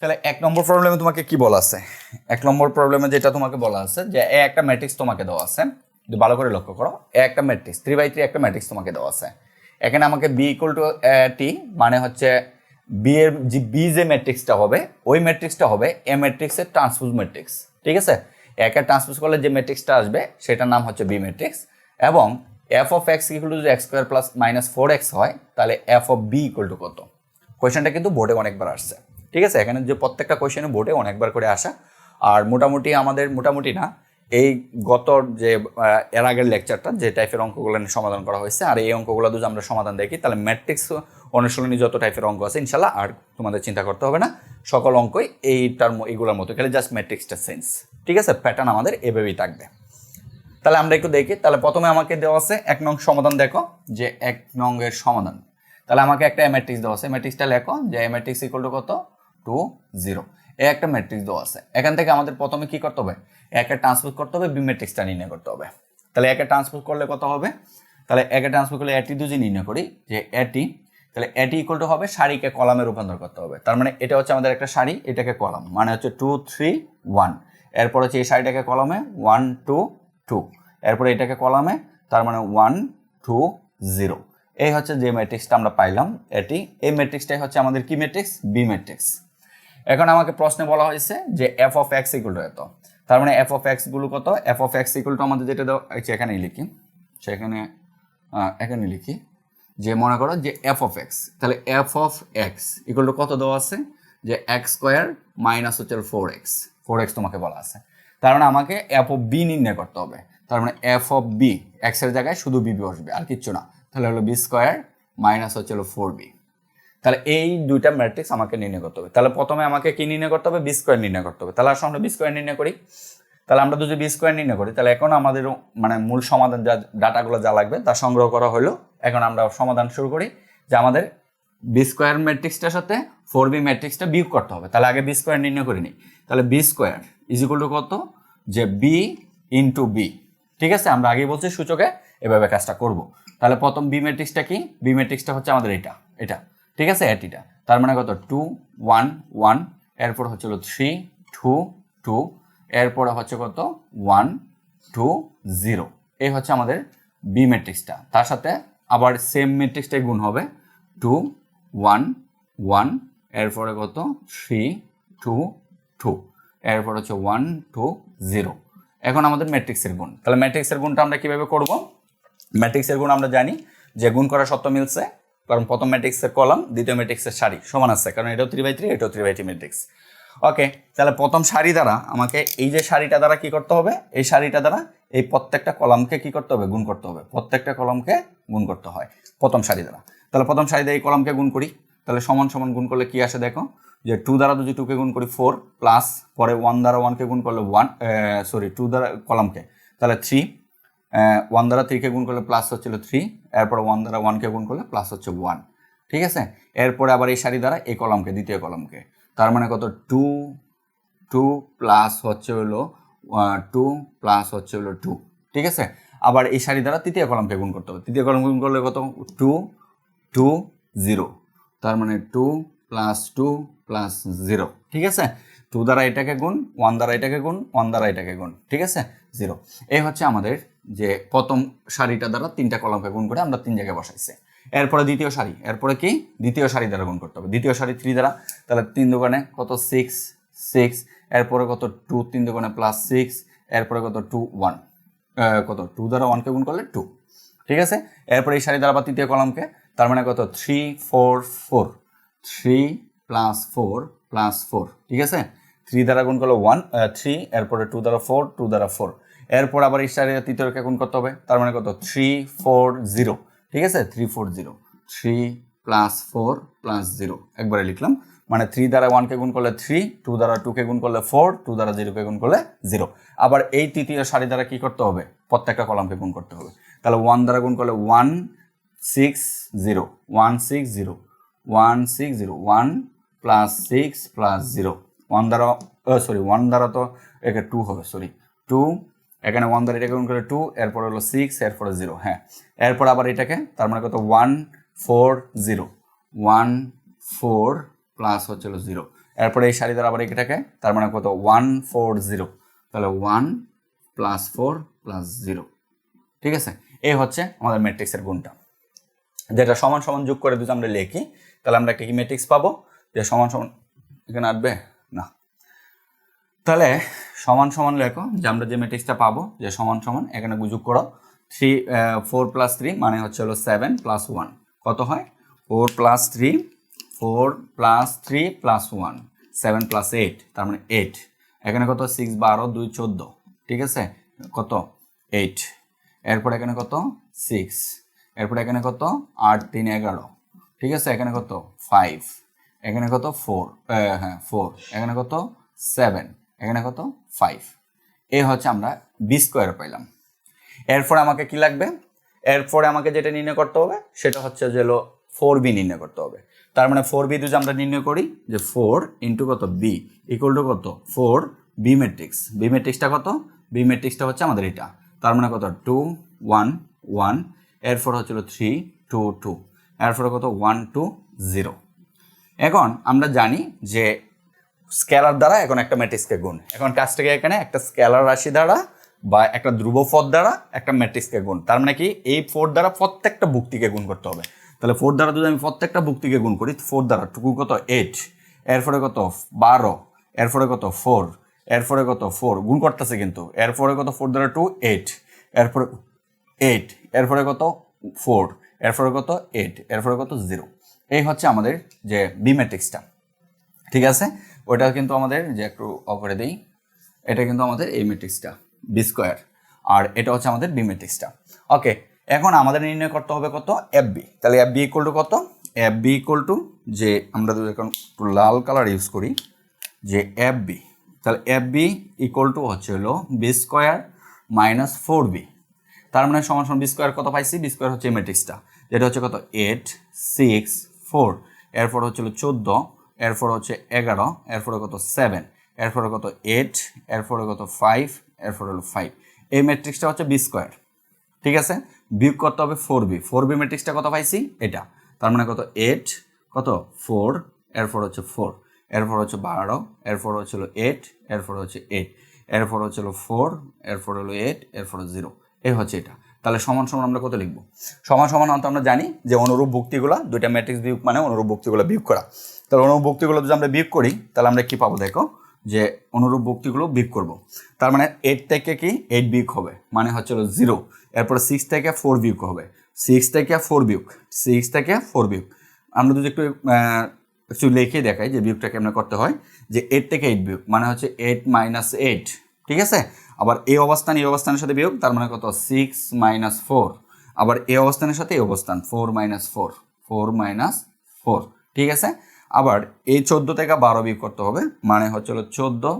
তাহলে এক নম্বর প্রবলেমে তোমাকে কি বলা আছে? এক নম্বর প্রবলেমে যেটা তোমাকে বলা আছে যে এ একটা ম্যাট্রিক্স তোমাকে দেওয়া আছে, যদি ভালো করে লক্ষ্য করো, এ একটা ম্যাট্রিক্স 3/3 একটা ম্যাট্রিক্স তোমাকে দেওয়া আছে। এখানে আমাকে বি ইকুয়াল টু টি মানে হচ্ছে বি এর যে বি যে ম্যাট্রিক্সটা হবে ওই ম্যাট্রিক্সটা হবে এ ম্যাট্রিক্সের ট্রান্সপোজ ম্যাট্রিক্স। ঠিক আছে, একে ট্রান্সপোজ করলে যে ম্যাট্রিক্সটা আসবে সেটার নাম হচ্ছে বি ম্যাট্রিক্স। এবং F of x equal to যদি x square plus minus 4x হয় তাহলে F of B equal to কত? কোয়েশ্চেনটা কিন্তু বোর্ডে অনেকবার আসছে। ঠিক আছে, এখানে যে প্রত্যেকটা কোয়েশ্চেনে বোর্ডে অনেকবার করে আসা। আর মোটামুটি আমাদের মোটামুটি না, এই গত যে এর আগের লেকচারটা যে টাইপের অঙ্কগুলো সমাধান করা হয়েছে আর এই অঙ্কগুলো যদি আমরা সমাধান দেখি তাহলে ম্যাট্রিক্স অনুশীলনী যত টাইপের অঙ্ক আছে ইনশাল্লাহ আর তোমাদের চিন্তা করতে হবে না, সকল অঙ্কই এইটার এগুলোর মতো, খালি জাস্ট ম্যাট্রিক্সটা চেঞ্জ। ঠিক আছে, প্যাটার্ন আমাদের এভাবেই থাকবে। তাহলে আমরা একটু দেখি। তাহলে প্রথমে আমাকে দেওয়া আছে 1 নং সমাধান। দেখো যে 1 নং এর সমাধান, তাহলে আমাকে একটা ম্যাট্রিক্স দেওয়া আছে, ম্যাট্রিক্সটা লেখো যে ম্যাট্রিক্স ইকুয়াল টু কত? 2 0। এই একটা ম্যাট্রিক্স দেওয়া আছে, এখান থেকে আমাদের প্রথমে কি করতে হবে? একে ট্রান্সপোজ করতে হবে, বি ম্যাট্রিক্সটা নির্ণয় করতে হবে। তাহলে একে ট্রান্সপোজ করলে কত হবে? তাহলে একে ট্রান্সপোজ করলে এটি দুজি নির্ণয় করি যে এটি, তাহলে এটি ইকুয়াল টু হবে সারিকে কলামে রূপান্তর করতে হবে। তার মানে এটা হচ্ছে আমাদের একটা সারি, এটাকে কলাম, মানে হচ্ছে 2 3 1। এরপর হচ্ছে এই সারিটাকে কলামে 1 2 2, এরপরে এটাকে কলামে, তার মানে 1 2 0। এই হচ্ছে যে ম্যাট্রিক্সটা আমরা পাইলাম এটি, এই ম্যাট্রিক্সটাই হচ্ছে আমাদের কি ম্যাট্রিক্স? B matrix. এখন আমাকে প্রশ্নে বলা হয়েছে যে F of x equal two এত, তার মানে এফ অফ এক্স গুলো কত? F of x equal two আমাদের যেটা দেওয়া এখানেই লিখি, সেখানে এখানে লিখি যে মনে করো যে এফ অফ এক্স, তাহলে F of x equal to কত দেওয়া আছে? যে এক্স স্কোয়ার মাইনাস হচ্ছে 4x তোমাকে বলা আছে। তার মানে আমাকে এফ অফ বি নির্ণয় করতে হবে। তার মানে এফ অফ বি, এক্স এর জায়গায় শুধু বি বসবে আর কিচ্ছু না, তাহলে হলো বি স্কোয়ার মাইনাস হচ্ছে 4b। তাহলে এই দুইটা ম্যাট্রিক্স আমাকে নির্ণয় করতে হবে। তাহলে প্রথমে আমাকে কি নির্ণয় করতে হবে? বি স্কোয়ার নির্ণয় করতে হবে। তাহলে আসলে আমরা বি স্কোয়ার নির্ণয় করি। তাহলে আমরা যদি বি স্কোয়ার নির্ণয় করি তাহলে এখন আমাদের মানে মূল সমাধান যা ডাটাগুলো যা লাগবে তা সংগ্রহ করা হলো। এখন আমরা সমাধান শুরু করি যে আমাদের বি স্কোয়ার ম্যাট্রিক্সটার সাথে 4b ম্যাট্রিক্সটা বিয়োগ করতে হবে। তাহলে আগে বি স্কোয়ার নির্ণয় করে নিই। তাহলে B square is equal to কত? যে বি ইন্টু বি। ঠিক আছে, আমরা আগেই বলছি সূচকে এভাবে কাজটা করব। তাহলে প্রথম বি ম্যাট্রিক্সটা কি? বি ম্যাট্রিক্সটা হচ্ছে আমাদের এটা এটা ঠিক আছে, এটিটা। তার মানে কত? 2 1 1, এরপর হচ্ছে 3 2 2, এরপরে হচ্ছে কত? 1 2 0। এই হচ্ছে আমাদের বি ম্যাট্রিক্সটা। তার সাথে আবার সেম ম্যাট্রিক্সটাই গুণ হবে 2 1 1, এরপরে কত? 3 2 2, এরপর হচ্ছে 1 2 0। এখন আমাদের ম্যাট্রিক্সের গুণ। তাহলে ম্যাট্রিক্সের গুণটা আমরা কিভাবে করব? ম্যাট্রিক্সের গুণ আমরা জানি যে গুণ করা সত্য মিলছে, কারণ প্রথম ম্যাট্রিক্সের কলাম দ্বিতীয় ম্যাট্রিক্সের সারি সমান আছে, কারণ এটাও 3/3 এটাও 3/3 ম্যাট্রিক্স। ওকে, তাহলে প্রথম সারি দ্বারা আমাকে এই যে সারিটা দ্বারা কি করতে হবে? এই সারিটা দ্বারা এই প্রত্যেকটা কলামকে কি করতে হবে? গুণ করতে হবে। প্রত্যেকটা কলামকে গুণ করতে হয় প্রথম সারি দ্বারা। তাহলে প্রথম সারি দিয়ে এই কলামকে গুণ করি। তাহলে সমান সমান গুণ করলে কি আসে দেখো, যে 2 দ্বারা যদি 2 কে গুণ করি 4, প্লাস পরে 1 দ্বারা 1 কে গুণ করলে 2 দ্বারা কলামকে তাহলে 3, 1 দ্বারা 3 কে গুণ করলে প্লাস হচ্ছিল 3, এরপর 1 দ্বারা 1 কে গুণ করলে প্লাস হচ্ছে 1। ঠিক আছে, এরপরে আবার এই সারি দ্বারা এই কলামকে দ্বিতীয় কলামকে, তার মানে কত? 2 2 প্লাস হচ্ছে হলো 2 প্লাস হচ্ছে হলো 2। ঠিক আছে, আবার এই সারি দ্বারা তৃতীয় কলামকে গুণ করতে হবে। তৃতীয় কলাম গুণ করলে কত? 2 2 0, তার মানে 2 প্লাস 2 প্লাস 0। ঠিক আছে, 2 দ্বারা এটাকে গুণ, 1 দ্বারা এটাকে গুণ, 1 দ্বারা এটাকে গুণ। ঠিক আছে, 0। এই হচ্ছে আমাদের যে প্রথম সারিটা দ্বারা তিনটা কলামকে গুণ করে আমরা 3 জায়গায় বসাইছি। এরপরে দ্বিতীয় সারি, এরপরে কি? দ্বিতীয় সারি দ্বারা গুণ করতে হবে। দ্বিতীয় সারি 3 দ্বারা, তাহলে 3 দুগুণে কত? 6 6, এরপরে কত? 2 3 দুগুণে প্লাস 6, এরপরে কত? 2 1, কত? 2 দ্বারা 1 কে গুণ করলে 2। ঠিক আছে, এরপরে এই সারি দ্বারা বা তৃতীয় কলামকে, তার মানে কত? 3 4 4, 3 প্লাস 4 প্লাস 4। ঠিক আছে, 3 দ্বারা গুণ করলে 1 3, এরপরে 2 দ্বারা 4 2 দ্বারা 4, এরপর আবার এই সারি তৃতীয়কে গুণ করতে হবে। তার মানে কত? 3 4 0। ঠিক আছে, 3 4 0, 3 প্লাস 4 প্লাস 0 একবারে লিখলাম। মানে 3 দ্বারা 1 কে গুণ করলে 3, 2 দ্বারা 2 কে গুণ করলে 4, 2 দ্বারা 0 কে গুণ করলে 0। আবার এই তৃতীয় সারি দ্বারা কি করতে হবে? প্রত্যেকটা কলামকে গুণ করতে হবে। তাহলে 1 দ্বারা গুণ করলে 1 6 0 1 6 0 1 6 0, 1 প্লাস 6 প্লাস 0, 1 দ্বারা 1 দ্বারা তো একে 2 হবে, 2, এখানে 1 দ্বারা এটাকে গুণ করে 2, এরপর হলো 6, এরপরে 0। হ্যাঁ, এরপর আবার এটাকে, তার মানে কত? 1 4 0, 1 4 প্লাস হচ্ছে 0, এরপরে এই সারি দ্বারা আবার এটাকে, তার মানে কত 140, তাহলে 1 + 4 + 0, ঠিক আছে। এই হচ্ছে আমাদের ম্যাট্রিক্সের গুণটা, যেটা সমান সমান যোগ করে যদি আমরা লিখি তাহলে আমরা কি ম্যাট্রিক্স পাবো, যে সমান সমান এখানে আসবে না, তাহলে সমান সমান লেখো যে আমরা যে ম্যাট্রিক্সটা পাবো যে সমান সমান এখানে যোগ করো 4 + 3 মানে হচ্ছে হলো 7 + 1, কত হয় 4 + 3, 4 + 3 + 1, 7 + 8, তার মানে 8, এখানে কত 6 12 2 14, ঠিক আছে, কত 8, এরপর এখানে কত 6, এরপর এখানে কত 8 3 11, ঠিক আছে, এখানে কত 5, এখানে কত 4, হ্যাঁ 4, এখানে কত 7, এখানে কত 5, এই হচ্ছে আমরা বি স্কোয়ার পাইলাম। এরপরে আমাকে কি লাগবে, এরপরে আমাকে যেটা নির্ণয় করতে হবে সেটা হচ্ছে যে হলো 4b নির্ণয় করতে হবে। তার মানে 4b যদি আমরা নির্ণয় করি যে 4 × কত b = কত 4b ম্যাট্রিক্স, বি ম্যাট্রিক্সটা কত, বি ম্যাট্রিক্সটা হচ্ছে আমাদের এটা, তার মানে কত 2 1 1, এরপর হচ্ছিল 3 2 2, এরপরে কত 1 2 0। এখন আমরা জানি যে স্কেলার দ্বারা এখন একটা ম্যাট্রিক্সকে গুণ, এখন কাজটাকে এখানে একটা স্কেলার রাশি দ্বারা বা একটা ধ্রুবপদ দ্বারা একটা ম্যাট্রিক্সকে গুণ, তার মানে কি এই 4 দ্বারা প্রত্যেকটা ভুক্তিকে গুণ করতে হবে। তাহলে 4 দ্বারা যদি আমি প্রত্যেকটা ভুক্তিকে গুণ করি, 4 দ্বারা টুকু কত 8, এরপরে কত 12, এরপরে কত 4, এরপরে কত 4 গুণ করতেছে কিন্তু, এরপরে কত 4 দ্বারা 2 8, এরপরে 8, এরপরে কত 4, এরপরে কত 8, এরপরে কত 0। এই হচ্ছে আমাদের যে বি ম্যাট্রিক্সটা, ঠিক আছে। ওইটা কিন্তু আমাদের যে একটু অপরে দিই, এটা কিন্তু আমাদের এই ম্যাট্রিক্সটা বি স্কোয়ার, আর এটা হচ্ছে আমাদের বি ম্যাট্রিক্সটা। ওকে, এখন আমাদের নির্ণয় করতে হবে কত এফ বি, তাহলে এফ বি ইকুয়াল টু কত, এফ বি ইকুয়াল টু যে আমরা যদি এখন একটু লাল কালার ইউজ করি যে এফ বি, তাহলে এফ বি ইকুয়াল টু হচ্ছে হলো বি স্কোয়ার মাইনাস 4b, তার মানে সমান সমান বি স্কোয়ার কত পাইছি, বি স্কোয়ার হচ্ছে এই ম্যাট্রিক্সটা, যেটা হচ্ছে কত 8 6 4, এরপর হচ্ছিল 14, এরপর হচ্ছে 11, এরপরে কত 7, এরপরে কত 8, এরপরে কত 5, এরপরে হলো 5, এই ম্যাট্রিক্সটা হচ্ছে বি স্কোয়ার, ঠিক আছে। বিয়োগ করতে হবে 4b ম্যাট্রিক্সটা কত পাইছি এটা, তার মানে কত 8 কত 4, এরপর হচ্ছে 4, এরপর হচ্ছে 12, এরপর হচ্ছিল 8, এরপর হচ্ছে 8, এরপর হচ্ছিল 4, এরপর হলো 8, এরপর 0, এই হচ্ছে এটা। তাহলে সমান সমান আমরা কত লিখবো, সমান সমান তো আমরা জানি যে অনুরূপ ভুক্তিগুলো, দুইটা ম্যাট্রিক্স বিয়োগ মানে অনুরূপ ভুক্তিগুলো বিয়োগ করা, তাহলে অনুরূপ ভুক্তিগুলো যদি আমরা বিয়োগ করি তাহলে আমরা কি পাবো, দেখো যে অনুরূপ ভুক্তিগুলো বিয়োগ করব, তার মানে 8 থেকে কি 8 বিয়োগ হবে মানে হচ্ছিল 0, এরপর 6 থেকে 4 বিয়োগ হবে, 6 থেকে 4 বিয়োগ, 6 থেকে 4 বিয়োগ, আমরা যদি একটু লিখে দেখাই যে বিয়োগটা কেমন করতে হয়, যে 8 থেকে 8 বিয়োগ মানে হচ্ছে 8 - 8, ঠিক আছে। আবার এই অবস্থান এই অবস্থানের সাথে বিয়োগ, তার মানে কত 6 - 4, আবার এই অবস্থানের সাথে এই অবস্থান 4 - 4, 4 - 4, ঠিক আছে। আবার এই 14 থেকে 12 বিয়োগ করতে হবে মানে হচ্ছিল 14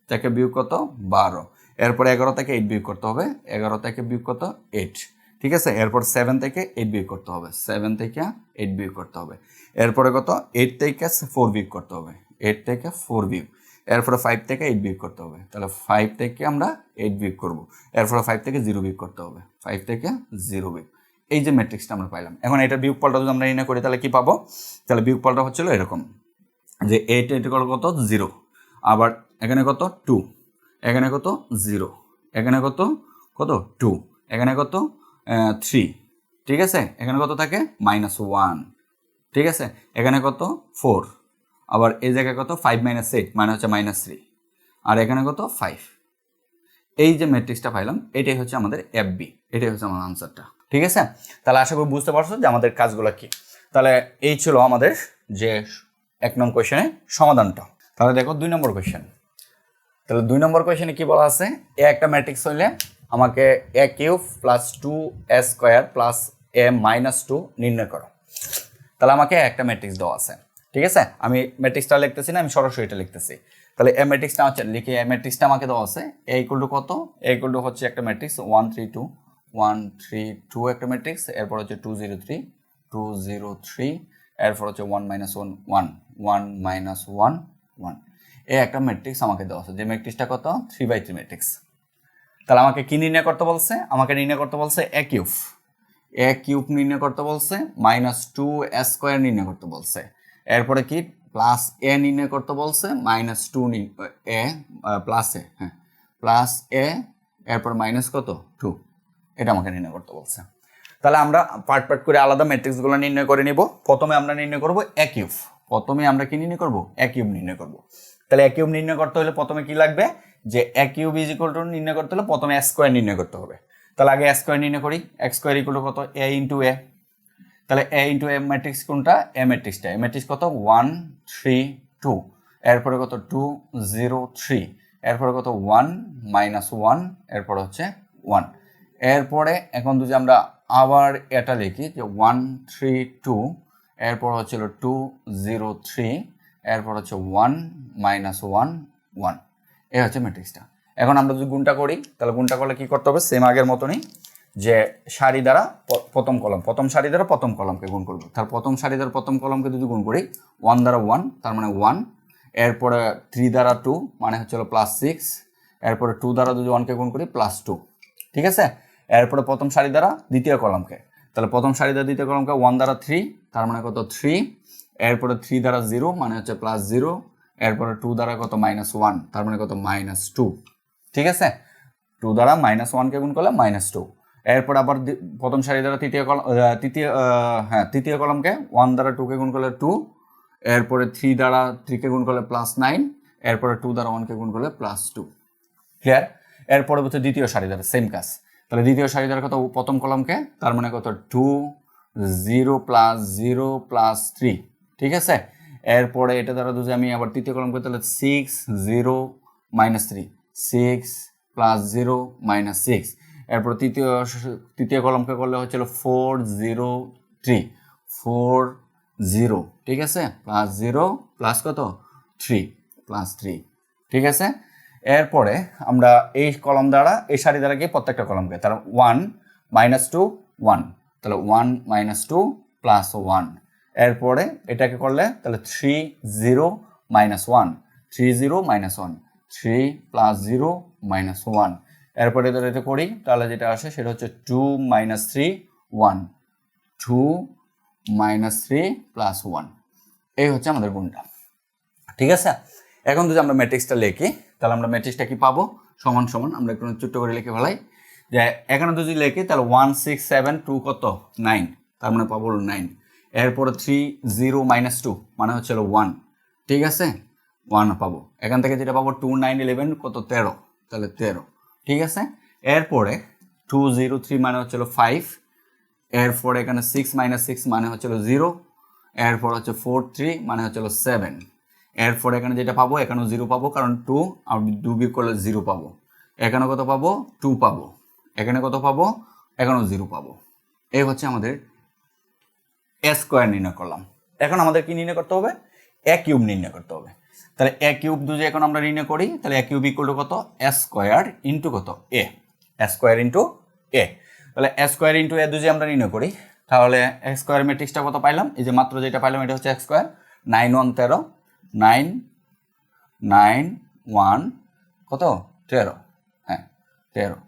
থেকে বিয়োগ কত 12, এরপর 11 থেকে 8 বিয়োগ করতে হবে, 11 থেকে বিয়োগ কত 8, ঠিক আছে। এরপর 7 থেকে 8 বিয়োগ করতে হবে, 7 থেকে 8 বিয়োগ করতে হবে, এরপরে কত 8 থেকে 4 বিয়োগ করতে হবে, 8 থেকে 4 বিয়োগ, এরপরে 5 থেকে 8 বিয়োগ করতে হবে, তাহলে 5 থেকে আমরা 8 বিয়োগ করব, এরপরে 5 থেকে 0 বিয়োগ করতে হবে, 5 থেকে 0 বিয়োগ, এই যে ম্যাট্রিক্সটা আমরা পাইলাম। এখন এটা বিয়োগফলটা যদি আমরা নির্ণয় করি তাহলে কি পাবো, তাহলে বিয়োগফলটা হচ্ছিল এরকম যে 8 কত 0, আবার এখানে কত 2, এখানে কত 0, এখানে কত কত 2, এখানে কত 3, ঠিক আছে, এখানে কত থাকে -1, ঠিক আছে, এখানে কত 4, আবার এই জায়গায় কত 5 - 8 মানে হচ্ছে -3, আর এখানে কত 5, এই যে ম্যাট্রিক্সটা পাইলাম এটাই হচ্ছে আমাদের এফ বি, এটাই হচ্ছে আমার আনসারটা, ঠিক আছে। তাহলে আশা করি বুঝতে পারছো যে আমাদের কাজগুলো কি। তাহলে এই ছিল আমাদের যে 1 নং কোয়েশ্চেনের সমাধানটা। তাহলে দেখো 2 নম্বর কোয়েশ্চেন, তাহলে 2 নম্বর কোয়েশ্চেনে কি বলা আছে, এ একটা ম্যাট্রিক্স হইলে আমাকে a cube plus 2a square plus a minus 2 নির্ণয় করো। তাহলে আমাকে একটা ম্যাট্রিক্স দেওয়া আছে, ঠিক আছে। আমি ম্যাট্রিক্সটা লিখতেছি না, আমি সরাসরি এটা লিখতেছি। তাহলে এ ম্যাট্রিক্সটা হচ্ছে লিখে, এ ম্যাট্রিক্সটা আমাকে দেওয়া আছে a ইকুয়াল টু কত, a ইকুয়াল টু হচ্ছে একটা ম্যাট্রিক্স 1 3 2 1 3 2 একটা ম্যাট্রিক্স, এরপর হচ্ছে 2 0 3 2 0 3, এরপর হচ্ছে 1 - 1 1 1 - 1 1, এই একটা ম্যাট্রিক্স আমাকে দেওয়া আছে, যে ম্যাট্রিক্সটা কত 3/3 ম্যাট্রিক্স। তাহলে আমাকে কি নির্ণয় করতে বলছে, আমাকে নির্ণয় করতে বলছে এ কিউব নির্ণয় করতে বলছে, -2a স্কোয়ার নির্ণয় করতে বলছে, এরপরে কি প্লাস এ নির্ণয় করতে বলছে, মাইনাস টু এ প্লাস এ, হ্যাঁ প্লাস এ, এরপর মাইনাস কত টু, এটা আমাকে নির্ণয় করতে বলছে। তাহলে আমরা পার্ট পার্ট করে আলাদা ম্যাট্রিক্সগুলো নির্ণয় করে নিব। প্রথমে আমরা নির্ণয় করব এ কিউব। প্রথমে আমরা কি নির্ণয় করব? এ কিউব নির্ণয় করব। তাহলে এ কিউব নির্ণয় করতে হলে প্রথমে কি লাগবে? যে এ কিউব ইজ ইকুয়াল টু নির্ণয় করতে হলে প্রথমে এ স্কোয়ার নির্ণয় করতে হবে। তাহলে আগে এ স্কোয়ার নির্ণয় করি। এক্স স্কোয়ার ইকুয়াল টু কত? এ ইন্টু এ। তাহলে এ ইন্টু এ ম্যাট্রিক্স কোনটা? এ ম্যাট্রিক্সটা। এ ম্যাট্রিক্স কত? 1 3 2, এরপরে কত? 2 0 3, এরপরে কত? 1 মাইনাস 1, এরপরে হচ্ছে 1। এরপরে এখন যদি আমরা আবার এটা লিখি যে 1 3 2, এরপর হচ্ছিল 2 0 3, এরপর হচ্ছে 1 মাইনাস 1 1, এই হচ্ছে ম্যাট্রিক্সটা। এখন আমরা যদি গুণটা করি, তাহলে গুণটা করলে কি করতে হবে? সেম আগের মতনই, যে সারি দ্বারা প্রথম কলম, প্রথম সারি দ্বারা প্রথম কলমকে গুণ করবো। তার প্রথম সারি দ্বারা প্রথম কলমকে যদি গুণ করি, 1 দ্বারা 1 তার মানে 1, এরপরে 3 দ্বারা 2 মানে হচ্ছিল প্লাস 6, এরপরে 2 দ্বারা যদি 1কে গুণ করি প্লাস 2, ঠিক আছে। এরপরে প্রথম সারি দ্বারা দ্বিতীয় কলমকে, তাহলে প্রথম সারি দ্বারা দ্বিতীয় কলমকে 1 দ্বারা 3 তার মানে কত? 3, এরপরে 3 দ্বারা 0 মানে হচ্ছে প্লাস 0, এরপরে 2 দ্বারা কত? মাইনাস 1 তার মানে কত? মাইনাস 2, ঠিক আছে। 2 দ্বারা মাইনাস 1কে গুণ করলে মাইনাস 2, এরপর আবার প্রথম সারি দ্বারা তৃতীয় কলমকে 1 দ্বারা 2কে গুণ করলে 2, এরপরে 3 দ্বারা 3কে গুণ করলে প্লাস 9, এরপরে 2 দ্বারা 1কে গুণ করলে প্লাস 2, ক্লিয়ার। এরপরে হচ্ছে দ্বিতীয় সারি দ্বারা সেম কাজ। তাহলে দ্বিতীয় সারি দ্বারা কত? প্রথম কলমকে, তার মানে কত? 2 0 প্লাস 0 প্লাস 3, ঠিক আছে। এরপরে এটা দ্বারা যদি আমি আবার তৃতীয় কলমকে, তাহলে 6 0 মাইনাস 3, 6 প্লাস 0 মাইনাস 6, এরপর তৃতীয় কলমকে করলে হচ্ছিল 4 0 3 4 0, ঠিক আছে, প্লাস 0 প্লাস কত? 3 প্লাস 3, ঠিক আছে। এরপরে আমরা এই কলম দ্বারা, এই সারি দ্বারা গিয়ে প্রত্যেকটা কলমকে, তাহলে 1 মাইনাস 2 1, তাহলে 1 মাইনাস 2 প্লাস 1, এরপরে এটাকে করলে তাহলে 3 0 মাইনাস 1 3 0 মাইনাস 1 3 প্লাস 0 মাইনাস 1, এরপরে এটা করি, তাহলে যেটা আসে সেটা হচ্ছে 2 মাইনাস 3 1 2 মাইনাস 3 প্লাস 1, এই হচ্ছে আমাদের গুণটা, ঠিক আছে। এখন যদি আমরা ম্যাট্রিক্সটা লিখি, তাহলে আমরা ম্যাট্রিক্সটা কি পাবো? সমান সমান, আমরা একটু ছোট্ট করে লিখে ফেলাই, যে এখানে যদি লিখি তাহলে 1 6 7 2 কত? 9, তার মানে পাবো 9, এরপরে 3 0 মাইনাস 2 মানে হচ্ছে 1, ঠিক আছে, 1 পাবো। এখান থেকে যেটা পাবো 2 9 11 কত? 13, তাহলে 13, ঠিক আছে। এরপরে 2 0 3 মানে হচ্ছিল 5, এরপরে এখানে 6 মাইনাস 6 মানে হচ্ছিল 0, এরপর হচ্ছে 4 3 মানে হচ্ছিল 7, এরপর এখানে যেটা পাবো, এখানেও 0 পাবো, কারণ 2 আর 2 বিয়োগ করলে 0 পাবো। এখানে কত পাবো? 2 পাবো। এখানে কত পাবো? এখানেও 0 পাবো। এই হচ্ছে আমাদের এ স্কোয়ার নির্ণয় করলাম। এখন আমাদের কি নির্ণয় করতে হবে? এ কিউব নির্ণয় করতে হবে। তাহলে এ কিউব যদি এখন আমরা নির্ণয় করি, তাহলে এ কিউব ইকুয়াল টু কত? এ স্কোয়ার ইন্টু কত? এ, এ স্কোয়ার ইন্টু এ। তাহলে এ স্কোয়ার ইন্টু এ যদি আমরা নির্ণয় করি, তাহলে এ স্কোয়ার ম্যাট্রিক্সটা কত পাইলাম? এই যে মাত্র যেটা পাইলাম এটা হচ্ছে এক্স স্কোয়ার, 9 1 13 9 9 1 কত? 13, হ্যাঁ 13,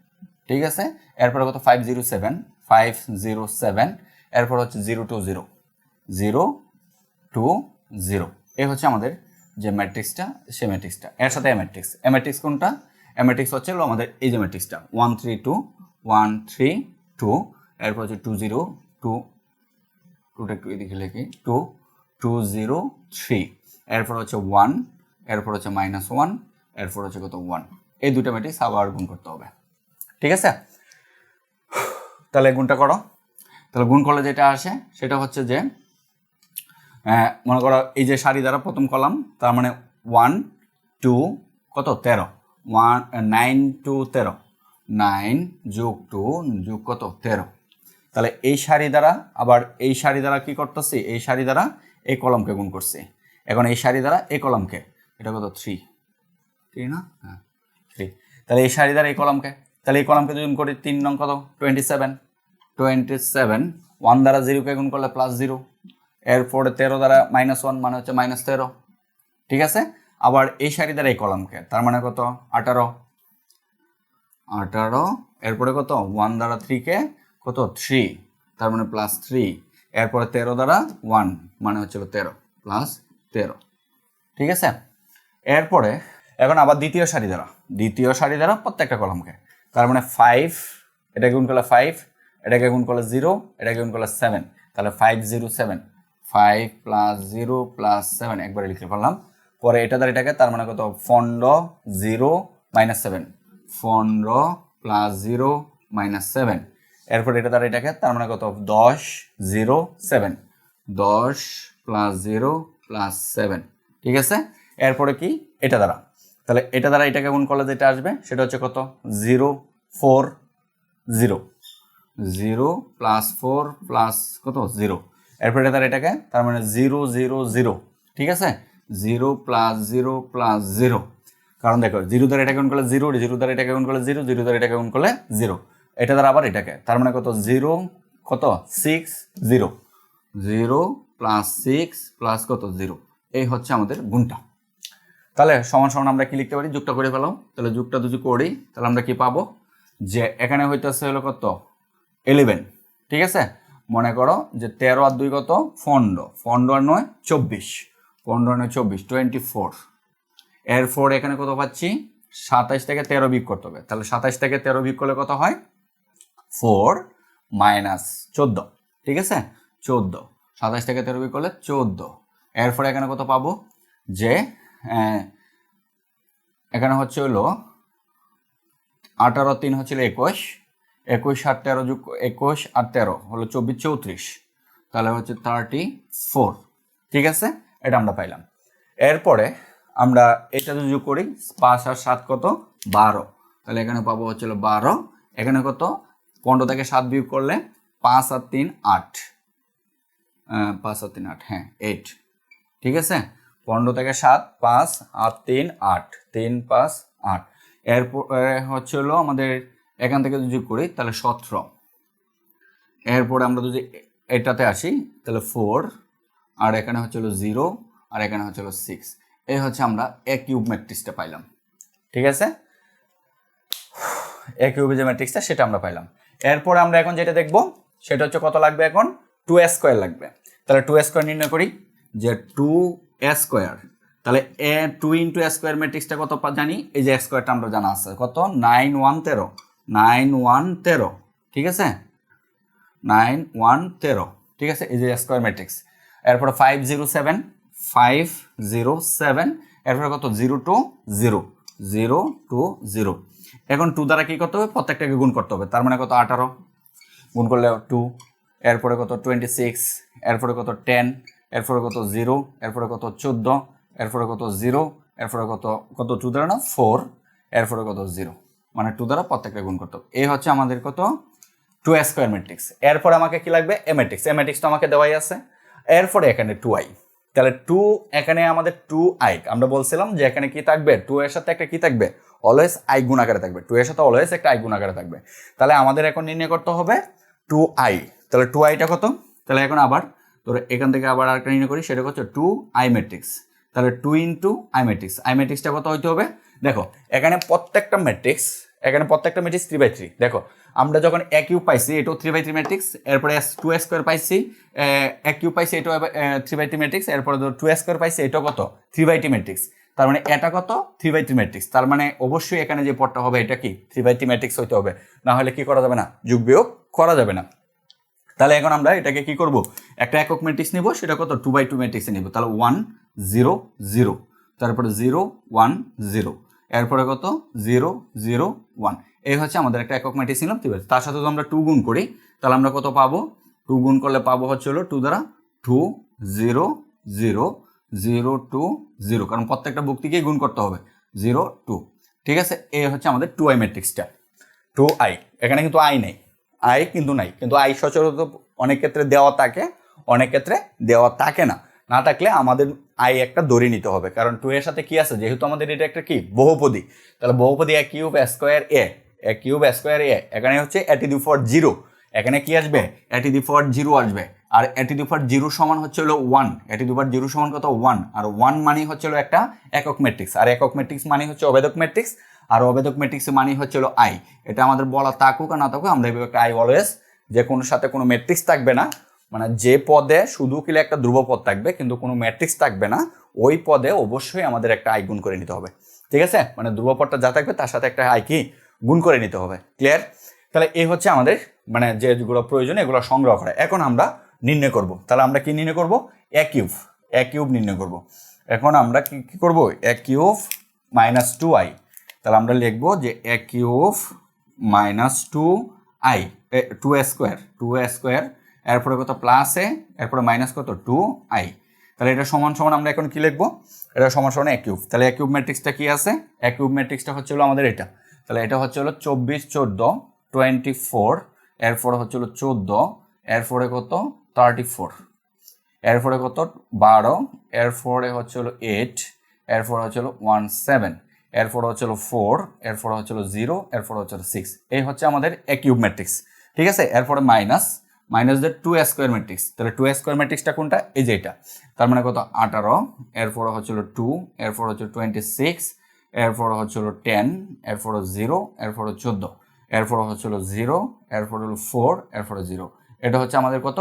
ঠিক আছে। এরপরে কত? 507 507, এরপর হচ্ছে 0 2 0 0 2 0, এই হচ্ছে আমাদের যে ম্যাট্রিক্সটা, সে ম্যাট্রিক্সটা। এর সাথে এ ম্যাট্রিক্স, এ ম্যাট্রিক্স কোনটা? এ ম্যাট্রিক্স হচ্ছে আমাদের এই যে ম্যাট্রিক্সটা 1 3 2 1 3 2, এরপর হচ্ছে 2 0 2, 2টা একটু এদিকে লিখি, 2 2 0 3, এরপর হচ্ছে 1, এরপর হচ্ছে -1, এরপর হচ্ছে কত? 1, এই দুটো ম্যাট্রিক্স আবার গুণ করতে হবে, ঠিক আছে। তাহলে গুণটা করো। তাহলে গুণ করলে যেটা আসে সেটা হচ্ছে যে, মনে করো এই যে সারি দ্বারা প্রথম কলাম, তার মানে 1 2 কত? 13, 1 9 2 13, 9 যোগ 2 যোগ কত? 13। তাহলে এই সারি দ্বারা আবার এই সারি দ্বারা কি করতেছি? এই সারি দ্বারা এই কলমকে গুণ করছি। এখন এই সারি দ্বারা এই কলমকে, এটা কত? 3, ঠিক না? হ্যাঁ 3। তাহলে এই সারি দ্বারা এই কলমকে, তাহলে এই কলমকে যদি গুণ করি 3 নং কত? 27 27, 1 দ্বারা 0কে গুণ করলে প্লাস 0, এরপরে 13 দ্বারা -1 মানে হচ্ছে -13, ঠিক আছে। আবার এই সারি দ্বারা এই কলমকে, তার মানে কত? 18 18, এরপরে কত? 1 দ্বারা 3কে কত? 3, তার মানে +3, এরপরে 13 দ্বারা 1 মানে হচ্ছিল 13 +13, ঠিক আছে। এরপরে এখন আবার দ্বিতীয় সারি দ্বারা প্রত্যেকটা কলামকে, তার মানে 5 এটাকে গুণ করলে 5, এটাকে গুণ করলে 0, এটাকে গুণ করলে 7, তাহলে 507, 5 + 0 + 7 একবারে লিখতে পারলাম। পরে এটা দ্বারা এটাকে, তার মানে কত 15 0 - 7, 15 + 0 - 7। এরপর এটা দ্বারা এটাকে, তার মানে কত 10 0 7, 10 + 0 + 7। ঠিক আছে। এরপরে কি এটা দ্বারা, তাহলে এটা দ্বারা এটাকে গুণ করলে যেটা আসবে সেটা হচ্ছে কত 0 4 0, 0 + 4 + কত 0। এরপর এটা দ্বারা এটাকে, তার মানে 0 0 0। ঠিক আছে, 0 + 0 + 0, কারণ দেখো 0 দ্বারা এটাকে গুণ করলে 0, 0 দ্বারা এটাকে গুণ করলে 0, 0 দ্বারা এটাকে গুণ করলে 0, এটা দ্বারা আবার এটাকে, তার মানে কত 0 কত 6 0, 0 + 6 + কত 0। এই হচ্ছে আমাদের গুণটা। তাহলে সমান সমান আমরা কি লিখতে পারি, যোগটা করে ফেলাম। তাহলে যোগটা যদি করি তাহলে আমরা কি পাবো, যে এখানে হইতেছে হলো কত 11। ঠিক আছে, মনে করো যে 13 আর 2 কত 15, 15 আর 9 24, 15 আর 9 24, 24। এরপর এখানে কত পাচ্ছি, 27 থেকে 13 বিয়োগ করতে হবে। তাহলে 27 থেকে 13 বিয়োগ করলে কত হয় 4 - 14। ঠিক আছে, 14, 27 থেকে 13 বিয়োগ করলে 14। এরপরে এখানে কত পাবো, যে এখানে হচ্ছে হলো 18 3 হচ্ছিল 21, 21 আর 13 যোগ 21 আর 13 হলো 24 34, তাহলে হচ্ছে 34। ঠিক আছে, এটা আমরা পাইলাম। এরপরে আমরা এটা যদি যোগ করি 5 আর 7 কত 12, তাহলে এখানে পাবো হচ্ছিল 12। এখানে কত 15 থেকে 7 বিয়োগ করলে 5 আর 3 8, 5 আর 3 8, হ্যাঁ 8। ঠিক আছে, 15 থেকে 7 5 আর 3 8, 3 5 8। এরপরে হচ্ছে হলো আমাদের এখান থেকে যদি যোগ করি তাহলে 17। এরপরে আমরা যদি এটাতে আসি তাহলে 4, আর এখানে হচ্ছে হলো 0, আর এখানে হচ্ছে হলো 6। এই হচ্ছে আমরা এ কিউব ম্যাট্রিক্সটা পাইলাম। ঠিক আছে, এ কিউব যে ম্যাট্রিক্সটা সেটা আমরা পাইলাম। এরপরে আমরা এখন যেটা দেখব সেটা হচ্ছে কত লাগবে, এখন 2a² লাগবে। তাহলে 2a² নির্ণয় করি, যে 2a², তাহলে 2 × a² ম্যাট্রিক্সটা কত জানি, এই যে স্কোয়ারটা আমরা জানা আছে কত 9 1 13, 9 1 13। ঠিক আছে, 9 1 13। ঠিক আছে, এই যে স্কোয়ার ম্যাট্রিক্স। এরপরে 5 0 7, 5 0 7। এরপরে কত 0 2 0, 0 2 0। এখন 2 দ্বারা কি করতে হবে, প্রত্যেকটাকে গুণ করতে হবে। তার মানে কত 18 গুণ করলে 2, এরপরে কত 26, এরপরে কত 10, এরপরে কত 0, এরপরে কত 14, এরপরে কত 0, এরপরে কত কত 2 দ্বারা না 4, এরপরে কত 0, মানে 2 দ্বারা প্রত্যেকটা গুণ করতে হবে। এই হচ্ছে আমাদের কত 2a² ম্যাট্রিক্স। এরপরে আমাকে কি লাগবে, এ ম্যাট্রিক্স। এ ম্যাট্রিক্স তো আমাকে দেওয়াই আছে। এরপরে এখানে 2i, তাহলে 2 এখানে আমাদের 2i, আমরা বলছিলাম যে এখানে কি থাকবে, 2 এর সাথে একটা কি থাকবে, অলওয়েজ i গুণ আকারে থাকবে। 2 এর সাথে অলওয়েজ একটা i গুণ আকারে থাকবে। তাহলে আমাদের এখন নির্ণয় করতে হবে 2i। তাহলে 2iটা কত, তাহলে এখন আবার ধরো এখান থেকে আবার আরেকটা নির্ণয় করি, সেটা হচ্ছে 2i ম্যাট্রিক্স। তাহলে 2 × i ম্যাট্রিক্স। i ম্যাট্রিক্সটা কত হইতে হবে, দেখো এখানে প্রত্যেকটা ম্যাট্রিক্স 3/3। দেখো আমরা যখন এ কিউব পাইছি এটাও 3/3 ম্যাট্রিক্স, এরপরে 2a² পাইছি, এ কিউব পাইছি এটাও 3/3 ম্যাট্রিক্স, এরপরে 2a² পাইছি এটাও কত 3/3 ম্যাট্রিক্স। তার মানে এটা কত 3/3 ম্যাট্রিক্স। তার মানে অবশ্যই এখানে যে পদটা হবে এটা কি 3/3 ম্যাট্রিক্স হইতে হবে, না হলে কি করা যাবে না, যোগ বিয়োগ করা যাবে না। তাহলে এখন আমরা এটাকে কি করব, একটা একক ম্যাট্রিক্স নিব, সেটা কত 2/2 ম্যাট্রিক্সে নিব। তাহলে 1 0 0, তারপরে 0 1 0, এরপরে কত 0 0 1। এই হচ্ছে আমাদের একটা একক ম্যাট্রিক্স নিলাম। ঠিক আছে, তার সাথে যদি আমরা 2 গুণ করি তাহলে আমরা কত পাবো, 2 গুণ করলে পাবো হচ্ছে হলো 2 দ্বারা 2 0 0 0 2 0, কারণ প্রত্যেকটা ভুক্তিকেই গুণ করতে হবে 0 2। ঠিক আছে, এই হচ্ছে আমাদের 2i ম্যাট্রিক্সটা। 2i, এখানে কিন্তু i নেই, i কিন্তু নাই, কিন্তু i সচরাচর অনেক ক্ষেত্রে দেওয়া থাকে, অনেক ক্ষেত্রে দেওয়া থাকে না। না থাকলে আমাদের i একটা ধরে নিতে হবে, কারণ 2 এর সাথে কি আছে, যেহেতু আমাদের এটা একটা কি বহুপদী, তাহলে বহুপদী a cube a square a, a cube a square a, এখানে হচ্ছে a টু দি পাওয়ার 0, এখানে কি আসবে a টু দি পাওয়ার 0 আসবে, আর a টু দি পাওয়ার 0 সমান হচ্ছে হলো 1, a টু দি পাওয়ার 0 সমান কত 1, আর 1 মানে হচ্ছে হলো একটা একক ম্যাট্রিক্স, আর একক ম্যাট্রিক্স মানে হচ্ছে অভেদক ম্যাট্রিক্স, আর অভেদক ম্যাট্রিক্সের মানে হচ্ছে হলো i। এটা আমাদের বলা থাকুক আর না থাকুক, আমরা এভাবে একটা i অলওয়েজ, যে কোনো সাথে কোনো ম্যাট্রিক্স থাকবে না, মানে যে পদে শুধু কিলে একটা ধ্রুব পদ থাকবে কিন্তু কোনো ম্যাট্রিক্স থাকবে না, ওই পদে অবশ্যই আমাদের একটা আই গুণ করে নিতে হবে, ঠিক আছে? মানে ধ্রুবপদটা যা থাকবে তার সাথে একটা আই কি গুণ করে নিতে হবে। ক্লিয়ার? তাহলে এই হচ্ছে আমাদের মানে যেগুলো প্রয়োজন এগুলো সংগ্রহ করা। এখন আমরা নির্ণয় করব। তাহলে আমরা কি নির্ণয় করব? এ কিউব নির্ণয় করব। এখন আমরা কি করব? এ কিউব মাইনাস 2i। তাহলে আমরা লিখবো যে এ cube minus 2i 2a square এরপরে কত প্লাস এ এরপরে মাইনাস কত 2i। তাহলে এটা সমান সমান আমরা এখন কি লিখবো? এটা সমান সমান এ কিউব। তাহলে এ কিউব ম্যাট্রিক্সটা কি আছে? এ কিউব ম্যাট্রিক্সটা হচ্ছে হলো আমাদের এটা। তাহলে এটা হচ্ছে হলো 24 14 24 এরপরে হচ্ছে হলো 14 এরপরে কত 34 এরপরে কত 12 এরপরে হচ্ছে হলো 8 এরপরে হচ্ছে হলো 17 এরপরে হচ্ছে হলো 4 এরপরে হচ্ছে হলো 0 এরপরে হচ্ছে হলো 6। এই হচ্ছে আমাদের এ কিউব ম্যাট্রিক্স, ঠিক আছে? এরপরে মাইনাস যে 2a স্কোয়ার ম্যাট্রিক্স। তাহলে 2a স্কোয়ার ম্যাট্রিক্সটা কোনটা? এই যে এটা। তার মানে কত 18 এরপরে হচ্ছে হলো 2 এরপরে হচ্ছে 26 এরপরে হচ্ছে হলো 10 এরপরে 0 এরপরে 14 এরপরে হচ্ছে হলো 0 এরপরে হলো 4 এরপরে 0। এটা হচ্ছে আমাদের কত?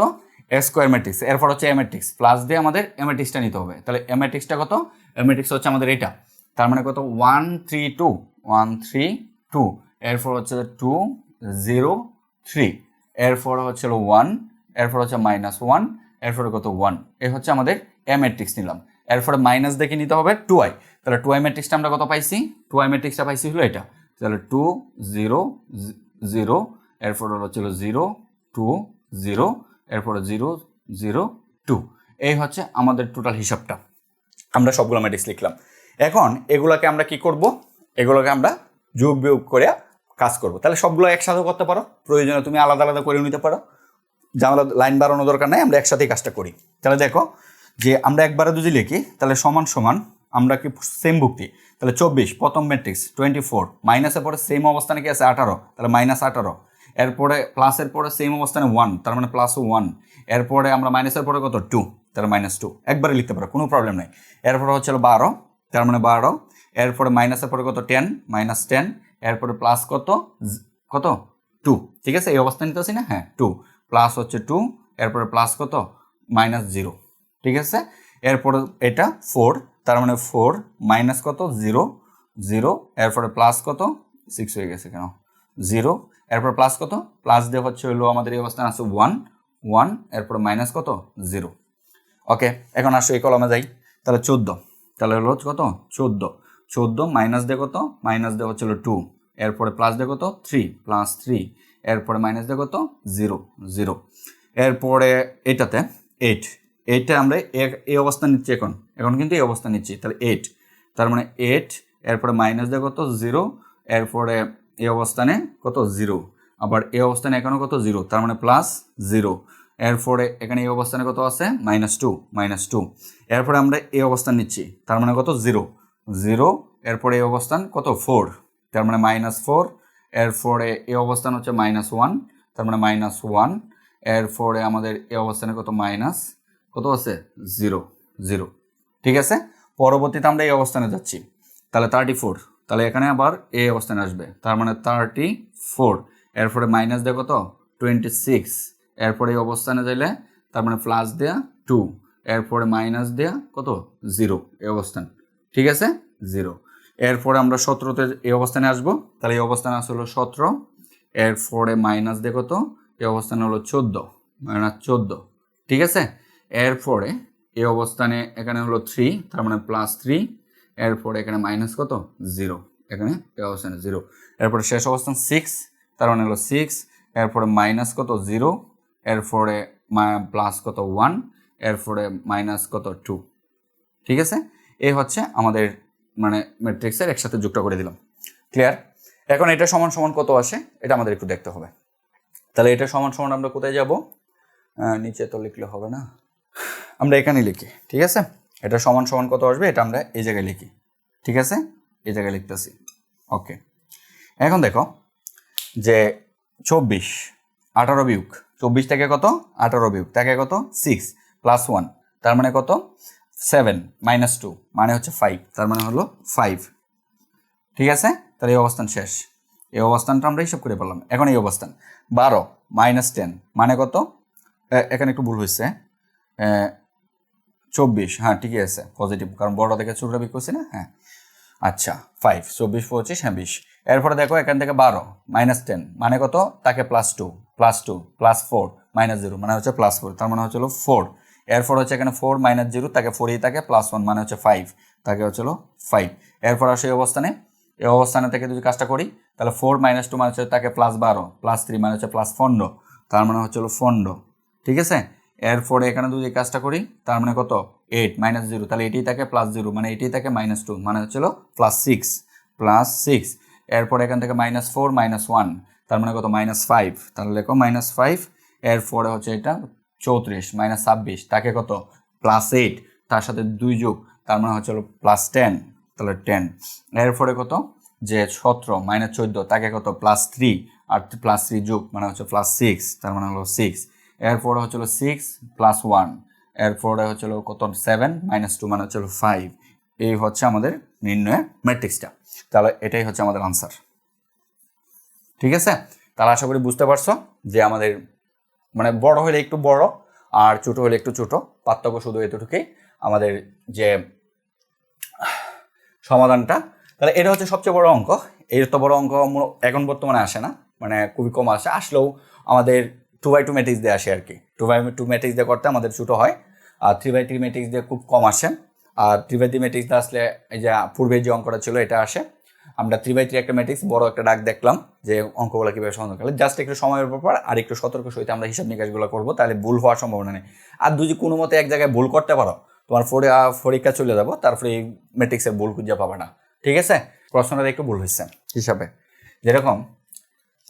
এ স্কোয়ার ম্যাট্রিক্স। এরপর হচ্ছে এ ম্যাট্রিক্স প্লাস দিয়ে আমাদের এ ম্যাট্রিক্সটা নিতে হবে। তাহলে এ ম্যাট্রিক্সটা কত? এ ম্যাট্রিক্স হচ্ছে আমাদের এটা। তার মানে কত 1 3 2 1 3 2 এরপর হচ্ছে 2 0 3 এরপর হচ্ছে 1 এরপর হচ্ছে -1 এরপরে কত 1। এই হচ্ছে আমাদের এ ম্যাট্রিক্স নিলাম। এরপরে মাইনাস দেখে নিতে হবে 2i। তাহলে 2i ম্যাট্রিক্সটা আমরা কত পাইছি? 2i ম্যাট্রিক্সটা পাইছি হলো এটা। তাহলে 2 0 0 এরপর হচ্ছে 0 2 0 এরপরে 0 0 2। এই হচ্ছে আমাদের টোটাল হিসাবটা। আমরা সবগুলো ম্যাট্রিক্স লিখলাম। এখন এগুলোকে আমরা কি করব? এগুলোকে আমরা যোগ বিয়োগ করে কাজ করব। তাহলে সবগুলো একসাথে করতে পারো, প্রয়োজনে তুমি আলাদা আলাদা করে নিতে পারো, জানলা লাইন বাড়ানো দরকার নাই, আমরা একসাথেই কাজটা করি। তাহলে দেখো যে আমরা একবারে যদি লিখি তাহলে সমান সমান আমরা কি সেম ভুক্তি। তাহলে 24 প্রথম ম্যাট্রিক্স 24 মাইনাসের পরে সেম অবস্থানে কি আছে 18, তাহলে -18 এরপরে প্লাসের পরে সেম অবস্থানে 1 তার মানে +1 এরপরে আমরা মাইনাসের পরে কত 2 তাহলে -2 একবারে লিখতে পারো, কোনো প্রবলেম নাই। এরপরে হচ্ছে 12 তার মানে 12 এরপরে মাইনাসের পরে কত 10 -10 এরপরে প্লাস কত 2, ঠিক আছে? এই অবস্থা নিতে আসি না, হ্যাঁ 2 প্লাস হচ্ছে 2 এরপরে প্লাস কত -0, ঠিক আছে? এরপরে এটা 4 তার মানে 4 মাইনাস কত 0 0 এরপরে প্লাস কত 6 হয়ে গেছে কেন 0 এরপর প্লাস কত প্লাস দিয়ে হচ্ছে হলো আমাদের এই অবস্থানে আছে 1 1 এরপরে মাইনাস কত 0। ওকে, এখন আসো এই কলমে যাই। তাহলে 14 তাহলে হলো কত 14 মাইনাস দিয়ে কত মাইনাস দিয়ে হচ্ছে 2 এরপরে প্লাস দিয়ে কত 3 প্লাস 3 এরপরে মাইনাস দিয়ে কত 0 0 এরপরে এটাতে 8 এইটা আমরা এই অবস্থা নিচ্ছি এখন কিন্তু এই অবস্থা নিচ্ছি। তাহলে 8 তার মানে 8 এরপরে মাইনাস দিয়ে কত 0 এরপরে এই অবস্থানে কত 0 আবার এই অবস্থানে এখানে কত 0 তার মানে +0 এরপরে এখানে এই অবস্থানে কত আছে -2 এরপরে আমরা এই অবস্থান নিচ্ছি তার মানে কত 0 0 এরপরে এই অবস্থান কত 4 তার মানে -4 এরপরে এই অবস্থান হচ্ছে -1 তার মানে -1 এরপরে আমাদের এই অবস্থানে কত কত আছে 0 0, ঠিক আছে? পরবর্তীতে আমরা এই অবস্থানে যাচ্ছি তাহলে 34 তাহলে এখানে আবার এই অবস্থানে আসবে তার মানে 34 এরপরে মাইনাস দেয় কত 26 এরপরে এই অবস্থানে যাইলে তার মানে প্লাস দেয়া 2 এরপরে মাইনাস দেয়া কত 0 এই অবস্থান, ঠিক আছে 0। এরপরে আমরা 17তে এই অবস্থানে আসবো তাহলে এই অবস্থানে আসলে 17 এরপরে মাইনাস দিয়ে কত এই অবস্থানে হলো 14 -14, ঠিক আছে? এরপরে এই অবস্থানে এখানে হলো 3 তার মানে +3 এরপরে এখানে মাইনাস কত 0 এখানে এই অবস্থানে 0 এরপরে শেষ অবস্থান 6 তার মানে হলো 6 এরপরে মাইনাস কত 0 এরপরে প্লাস কত 1 এরপরে মাইনাস কত 2, ঠিক আছে? এই হচ্ছে আমাদের মানে ম্যাট্রিক্সের একসাথে যুক্ত করে দিলাম। ক্লিয়ার? এখন এটা সমান সমান কত আসে এটা আমাদের একটু দেখতে হবে। তাহলে এটা সমান সমান আমরা কোথায় যাব? নিচে তো লিখলে হবে না, আমরা এখানে লিখি, ঠিক আছে? এটা সমান সমান কত আসবে এটা আমরা এই জায়গায় লিখি, ঠিক আছে? এই জায়গায় লিখতেছি। ওকে, এখন দেখো যে 24 18 বিয়োগ 24 থেকে কত 18 বিয়োগ থেকে কত 6 +1 তার মানে কত 7 -2 মানে হচ্ছে 5 তার মানে হলো 5, ঠিক আছে? তাহলে এই অবস্থান শেষ। এই অবস্থানটা আমরা হিসাব করে পেলাম। এখন এই অবস্থান 12 -10 মানে কত, এখানে একটু ভুল হয়েছে, 24, হ্যাঁ ঠিকই আছে, পজিটিভ, কারণ বড় থেকে ছোটটা বিক করছি না। হ্যাঁ আচ্ছা 5, 24, 25, হ্যাঁ 20। এরপরে দেখো এখান থেকে 12 -10 মানে কত, তাকে +2 +2 +4 -0 মানে হচ্ছে +4, তার মানে হচ্ছিল 4। এরপর হচ্ছে এখানে 4 -0 তাকে 4ই থাকে, +1 মানে হচ্ছে 5, তাকে হচ্ছিল 5। এরপর আসে এই অবস্থানে, এই অবস্থানে থেকে যদি কাজটা করি তাহলে 4 - 2 মানে হচ্ছে তাকে +12 +3 মানে হচ্ছে +15, তার মানে হচ্ছিল 15। ঠিক আছে, এরপরে এখানে যদি কাজটা করি তার মানে কত 8 -0, তাহলে এটি থাকে +0 মানে এটি থাকে -2 মানে হচ্ছিল +6। এরপরে এখান থেকে -4 -1 তার মানে কত -5, তাহলে লেখো -5। এরপরে হচ্ছে এটা 34 -26 তাকে কত +8, তার সাথে 2 যোগ তার মানে হচ্ছিল +10, তাহলে 10। এরপরে কত যে 17 -14 তাকে কত +3 আর +3 যোগ মানে হচ্ছে +6, তার মানে হলো 6। এরপরে হচ্ছিল 6 + 1, এরপরে হচ্ছিল কত 7 -2 মানে হচ্ছিল 5। এই হচ্ছে আমাদের নির্ণয়ের ম্যাট্রিক্সটা। তাহলে এটাই হচ্ছে আমাদের আনসার। ঠিক আছে, তাহলে আশা করি বুঝতে পারছো যে আমাদের মানে বড় হলে একটু বড় আর ছোট হলে একটু ছোট, পার্থক্য শুধু এতটুকুই আমাদের যে সমাধানটা। তাহলে এটা হচ্ছে সবচেয়ে বড় অঙ্ক। এর তো বড় অঙ্ক এখন বর্তমানে আসে না, মানে খুবই কম আসে, আসলেও আমাদের 2x2 ম্যাট্রিক্স দিয়ে আসে আর কি। 2x2 ম্যাট্রিক্স দিয়ে করতে আমাদের ছোটো হয়, আর 3x3 ম্যাট্রিক্স দিয়ে খুব কম আসে। আর 3x3 ম্যাট্রিক্স দিয়ে আসলে এই যে পূর্বে যে অঙ্কটা ছিল এটা আসে। আমরা 3x3 একটা ম্যাট্রিক্স বড় একটা ডাক দেখলাম যে অঙ্কগুলো কীভাবে সমাধান করলে, জাস্ট একটু সময়ের ব্যাপার আর একটু সতর্ক সহিত আমরা হিসাব নিকাশগুলো করবো, তাহলে ভুল হওয়ার সম্ভাবনা নেই। আর যদি কোনো মতে এক জায়গায় ভুল করতে পারো তোমার পরীক্ষা চলে যাবো, তারপরে এই ম্যাট্রিক্সের ভুল খুঁজে পাবে না। ঠিক আছে, প্রশ্নটা একটু ভুল হয়েছে হিসাবে। যেরকম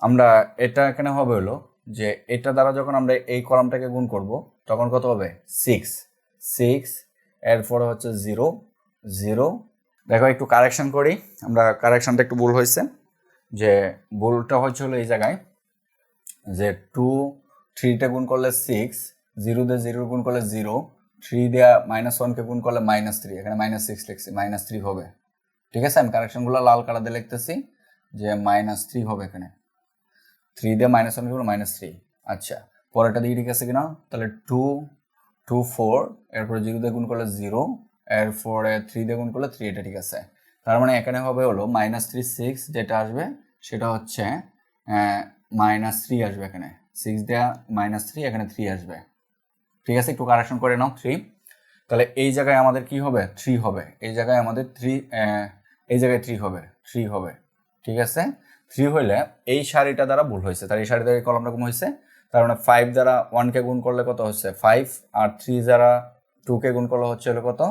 আমরা এটা এখানে হবে হলো যে এটা দ্বারা যখন আমরা এই কলামটাকে গুণ করব তখন কত হবে 6, এরপরে হচ্ছে 0 0। দেখো একটু কারেকশন করি আমরা, কারেকশনটা একটু ভুল হয়েছে, যে ভুলটা হচ্ছে হলো এই জায়গায় যে 2 3টা গুণ করলে 6, 0 দিয়ে 0 গুণ করলে 0, 3 দিয়ে -1কে গুণ করলে -3, এখানে -6 লিখছি, -3 হবে। ঠিক আছে, আমি কারেকশনগুলো লাল কালার দিয়ে লিখতেছি যে -3 হবে এখানে, 3 দিয়ে -1 গুণ -3। আচ্ছা, পরেরটা দিয়ে ঠিক আছে কিনা, তাহলে 2 2 4, এরপরে 0 দিয়ে গুণ করলে 0, এরপরে 3 দিয়ে গুণ করলে 3, এটা ঠিক আছে। তার মানে এখানে হবে হলো -3 6, যেটা আসবে সেটা হচ্ছে -3 আসবে এখানে, 6 দিয়ে -3, এখানে 3 আসবে। ঠিক আছে, একটু কারেকশন করে নাও 3। তাহলে এই জায়গায় আমাদের কি হবে 3 হবে, এই জায়গায় আমাদের 3, এই জায়গায় 3 হবে, 3 হবে। ঠিক আছে, 3 হইলে এই সারিটা দ্বারা ভুল হয়েছে, তার এই সারি দ্বারা এই কলমটা গুণ হয়েছে। তার মানে 5 দ্বারা 1কে গুণ করলে কত হচ্ছে 5, আর 3 দ্বারা 2কে গুণ করলে হচ্ছে হলো কত,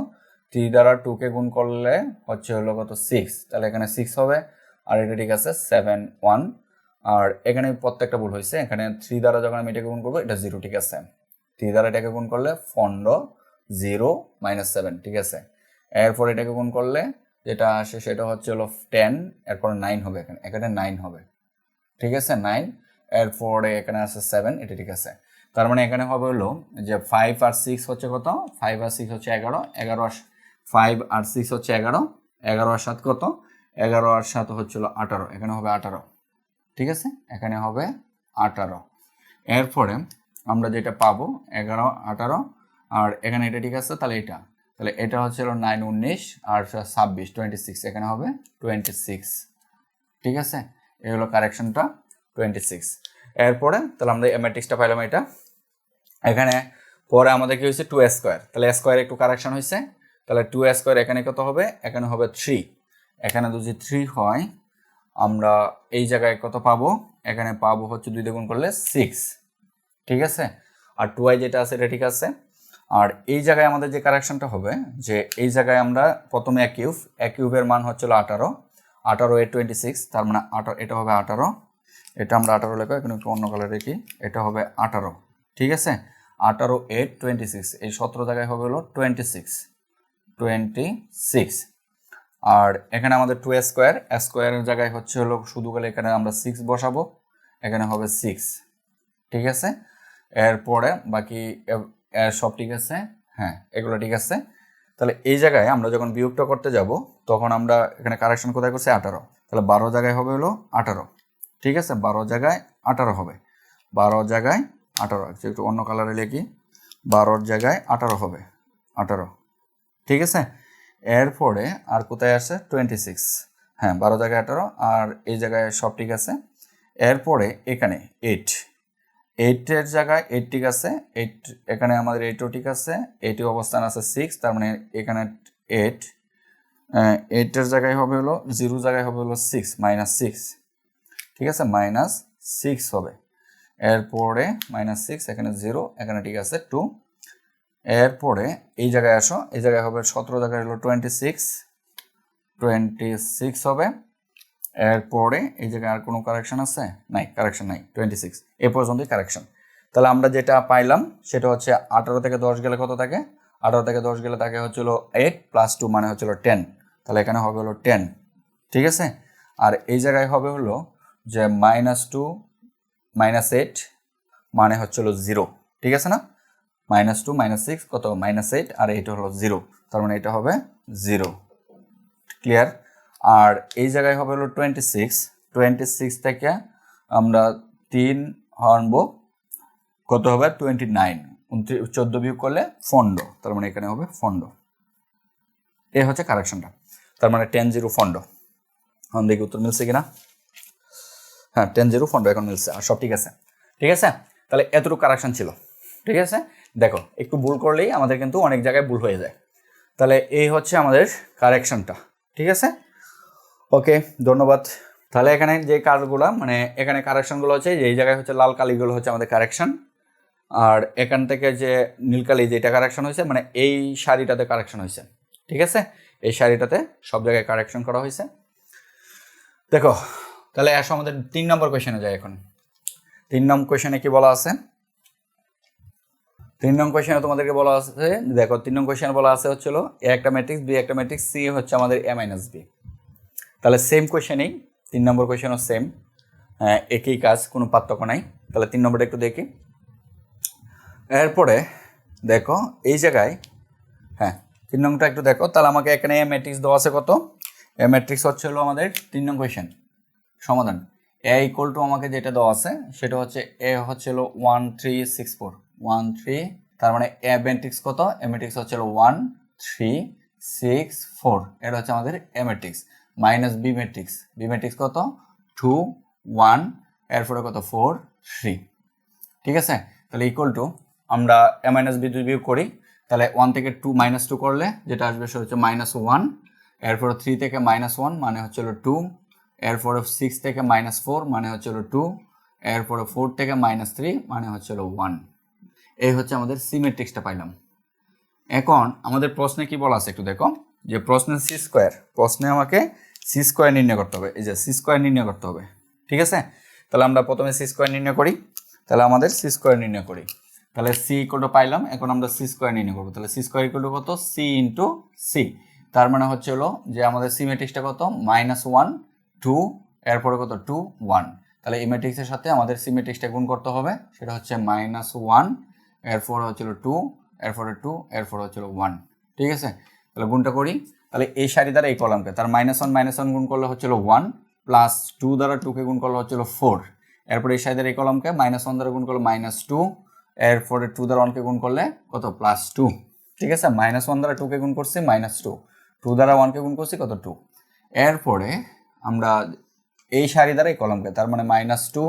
3 দ্বারা 2কে গুণ করলে হচ্ছে হলো কত 6, তাহলে এখানে 6 হবে। আর এটা ঠিক আছে 7 1, আর এখানে প্রত্যেকটা ভুল হয়েছে। এখানে 3 দ্বারা যখন আমি এটাকে গুণ করবো এটা 0, ঠিক আছে। 3 দ্বারা এটাকে গুণ করলে 15 0 -7, ঠিক আছে। এরপর এটাকে গুণ করলে যেটা আসে সেটা হচ্ছে হলো 10, এরপর 9 হবে, এখানে এখানে 9 হবে। ঠিক আছে 9, এরপরে এখানে আছে 7, এটা ঠিক আছে। তার মানে এখানে হবে হলো যে 5 আর 6 হচ্ছে কত, 5 আর 6 হচ্ছে 11, 11 আর 5 আর 6 হচ্ছে 11, 11 আর 7 কত, 11 আর 7 হচ্ছিল 18, এখানে হবে 18। ঠিক আছে, এখানে হবে 18। এরপরে আমরা যেটা পাবো 11 18, আর এখানে এটা ঠিক আছে, তাহলে এটা, তাহলে এটা হচ্ছে 9 19 আর 26 26, এখানে হবে 26। ঠিক আছে, এই হলো কারেকশনটা 26। এরপরে তাহলে আমরা ম্যাট্রিক্সটা পাইলাম এটা। এখানে পরে আমাদের কি হয়েছে 2 স্কোয়ার, তাহলে স্কোয়ার একটু কারেকশন হয়েছে, তাহলে 2 স্কোয়ার এখানে কত হবে, এখানে হবে 3, এখানে যদি 3 হয় আমরা এই জায়গায় কত পাবো, এখানে পাবো হচ্ছে 2 দিয়ে গুণ করলে 6। ঠিক আছে, আর 2i যেটা আছে এটা ঠিক আছে। আর এই জায়গায় আমাদের যে কারেকশনটা হবে যে এই জায়গায় আমরা প্রথমে এক কিউবের মান হচ্ছিল 18, 18 এ 26, তার মানে 18, এটা হবে 18, এটা আমরা 18 লেখো, এখানে একটু অন্য কালার রেখি, এটা হবে 18। ঠিক আছে, 18 এ 26, এই 17 জায়গায় হবে হলো 26। আর এখানে আমাদের 2 স্কোয়ার, স্কোয়ারের জায়গায় হচ্ছে হলো শুধু গেলে এখানে আমরা 6 বসাবো, এখানে হবে 6। ঠিক আছে, এরপরে বাকি সব ঠিক আছে, হ্যাঁ এগুলো ঠিক আছে। তাহলে এই জায়গায় আমরা যখন বিয়োগটা করতে যাব তখন আমরা এখানে কারেকশন কোথায় করছি 18, তাহলে 12 জায়গায় হবে হলো 18। ঠিক আছে, 12 জায়গায় 18 হবে, 12 জায়গায় 18, একটু অন্য কালারে লিখি, 12 জায়গায় 18 হবে। 18, ঠিক আছে। এরপরে আর কোথায় আসে 26, হ্যাঁ 12 জায়গায় 18 আর এই জায়গায় সব ঠিক আছে। এরপরে এখানে 8, 8-এর জায়গায় 8 ঠিক আছে, 8 এখানে আমাদের 8ও ঠিক আছে, 8 অবস্থান আছে 6, তার মানে এখানে 8, 8-এর জায়গায় হবে হলো 0 জায়গায় হবে হলো 6 -6, ঠিক আছে, -6 হবে। এরপরে -6 এখানে 0 এখানে ঠিক আছে 2। এরপরে এই জায়গায় আসো, এই জায়গায় হবে 17 জায়গায় হলো 26 হবে। এরপরে এই জায়গায় আর কোনো কারেকশন আছে? নাই, কারেকশন নাই, 26 এ পর্যন্তই কারেকশন। তাহলে আমরা যেটা পাইলাম সেটা হচ্ছে 18 থেকে 10 গেলে কত থাকে? 18 থেকে 10 গেলে থাকে হচ্ছিল 8 + 2 মানে হচ্ছিল 10, তাহলে এখানে হবে হলো 10, ঠিক আছে। আর এই জায়গায় হবে হলো যে -2 -8 মানে হচ্ছিল 0, ঠিক আছে না? -2 -6 কত? -8 আর এটা হলো 0, তার মানে এটা হবে 0, ক্লিয়ার। আর এই জায়গায় হবে হলো 26 থেকে আমরা 3 হারবো, কত হবে? 29, 14 বিয়োগ করলে ফন্ড, তার মানে এখানে হবে ফন্ড। এই হচ্ছে কারেকশনটা, তার মানে 10-0 ফন্ড। এখন দেখি উত্তর মিলছে কিনা। হ্যাঁ 10-0 ফন্ড এখন মিলছে, আর সব ঠিক আছে, ঠিক আছে। তাহলে এতটুকু কারেকশন ছিল, ঠিক আছে। দেখো একটু ভুল করলেই আমাদের কিন্তু অনেক জায়গায় ভুল হয়ে যায়। তাহলে এই হচ্ছে আমাদের কারেকশনটা, ঠিক আছে। ওকে, ধন্যবাদ। তাহলে এখানে যে কাজগুলো মানে এখানে কারেকশনগুলো হচ্ছে যে এই জায়গায় হচ্ছে লাল কালিগুলো হচ্ছে আমাদের কারেকশন, আর এখান থেকে যে নীল কালি যেটা কারেকশন হয়েছে মানে এই শাড়িটাতে কারেকশন হয়েছে, ঠিক আছে। এই শাড়িটাতে সব জায়গায় কারেকশন করা হয়েছে। দেখো তাহলে আসো আমাদের 3 নম্বর কোয়েশ্চেনে যাই। এখন 3 নম্বর কোয়েশ্চেনে কি বলা আছে? 3 নম্বর কোয়েশ্চেনে তোমাদেরকে বলা আছে, দেখো 3 নম্বর কোয়েশ্চেনে বলা আছে হচ্ছিল এ একটা ম্যাট্রিক্স, বি একটা ম্যাট্রিক্স, সি হচ্ছে আমাদের a - b। তাহলে সেম কোয়েশ্চেনেই 3 নম্বর কোয়েশ্চেনও সেম, একই কাজ, কোনো পার্থক্য নাই। তাহলে 3 নম্বরটা একটু দেখি। এরপরে দেখো এই জায়গায়, হ্যাঁ 3 নম্বরটা একটু দেখো। তাহলে আমাকে এখানে এ ম্যাট্রিক্স দেওয়া আছে কত? এ ম্যাট্রিক্স হচ্ছে হলো আমাদের 3 নম্বর কোয়েশ্চেন সমাধান। এ ইকুয়াল টু আমাকে যেটা দেওয়া আছে সেটা হচ্ছে এ হচ্ছে হলো 1 3 6 4 1 3, তার মানে এ ম্যাট্রিক্স কত? এ ম্যাট্রিক্স হচ্ছে হলো 1 3 6 4, এটা হচ্ছে আমাদের A matrix. Minus B matrix, B matrix কত? 2 1, এরপরে কত? 4 3, ঠিক আছে। তাহলে ইকুয়াল টু আমরা এ মাইনাস বি বিয়োগ করি, তাহলে 1 থেকে 2 -2 করলে যেটা আসবে সেটা হচ্ছে -1, এরপরে 3 থেকে -1 মানে হচ্ছে হলো 2, এরপরে 6 থেকে -4 মানে হচ্ছে হলো 2, এরপরে 4 থেকে -3 মানে হচ্ছে হলো 1। এই হচ্ছে আমাদের সি ম্যাট্রিক্সটা পাইলাম। এখন আমাদের প্রশ্নে কি বলা আছে একটু দেখো, যে প্রশ্নে সি স্কোয়ার, প্রশ্নে আমাকে সি স্কোয়ার নির্ণয় করতে হবে, এই যে সি স্কোয়ার নির্ণয় করতে হবে, ঠিক আছে। তাহলে আমরা প্রথমে সি স্কোয়ার নির্ণয় করি, তাহলে আমাদের সি স্কোয়ার নির্ণয় করি। তাহলে সি ইকুয়াল টু পাইলাম, এখন আমরা সি স্কোয়ার নির্ণয় করবো। তাহলে সি স্কোয়ার ইকুয়াল টু কত? সি ইন্টু সি, তার মানে হচ্ছে হলো যে আমাদের সি ম্যাট্রিক্সটা কত? -1 2, এরপরে কত? 2 1। তাহলে এই ম্যাট্রিক্সের সাথে আমাদের সি ম্যাট্রিক্সটা গুণ করতে হবে, সেটা হচ্ছে -1, এরপরে হচ্ছিল 2, এরপরে 2, এরপরে হচ্ছিল 1, ঠিক আছে। তাহলে গুণটা করি, তাহলে এই সারি দ্বারা এই কলামকে, তার -1 গুণ করলে হচ্ছিল 1, প্লাস 2 দ্বারা 2কে গুণ করলে হচ্ছিল 4, এরপরে এই সারি দ্বারা এই কলামকে -1 দ্বারা গুণ করলে -2, এরপরে 2 দ্বারা 1কে গুণ করলে কত? +2, ঠিক আছে। -1 দ্বারা 2কে গুণ করছি -2, 2 দ্বারা 1কে গুণ করছি কত? 2। এরপরে আমরা এই সারি দ্বারা এই কলামকে, তার মানে -2,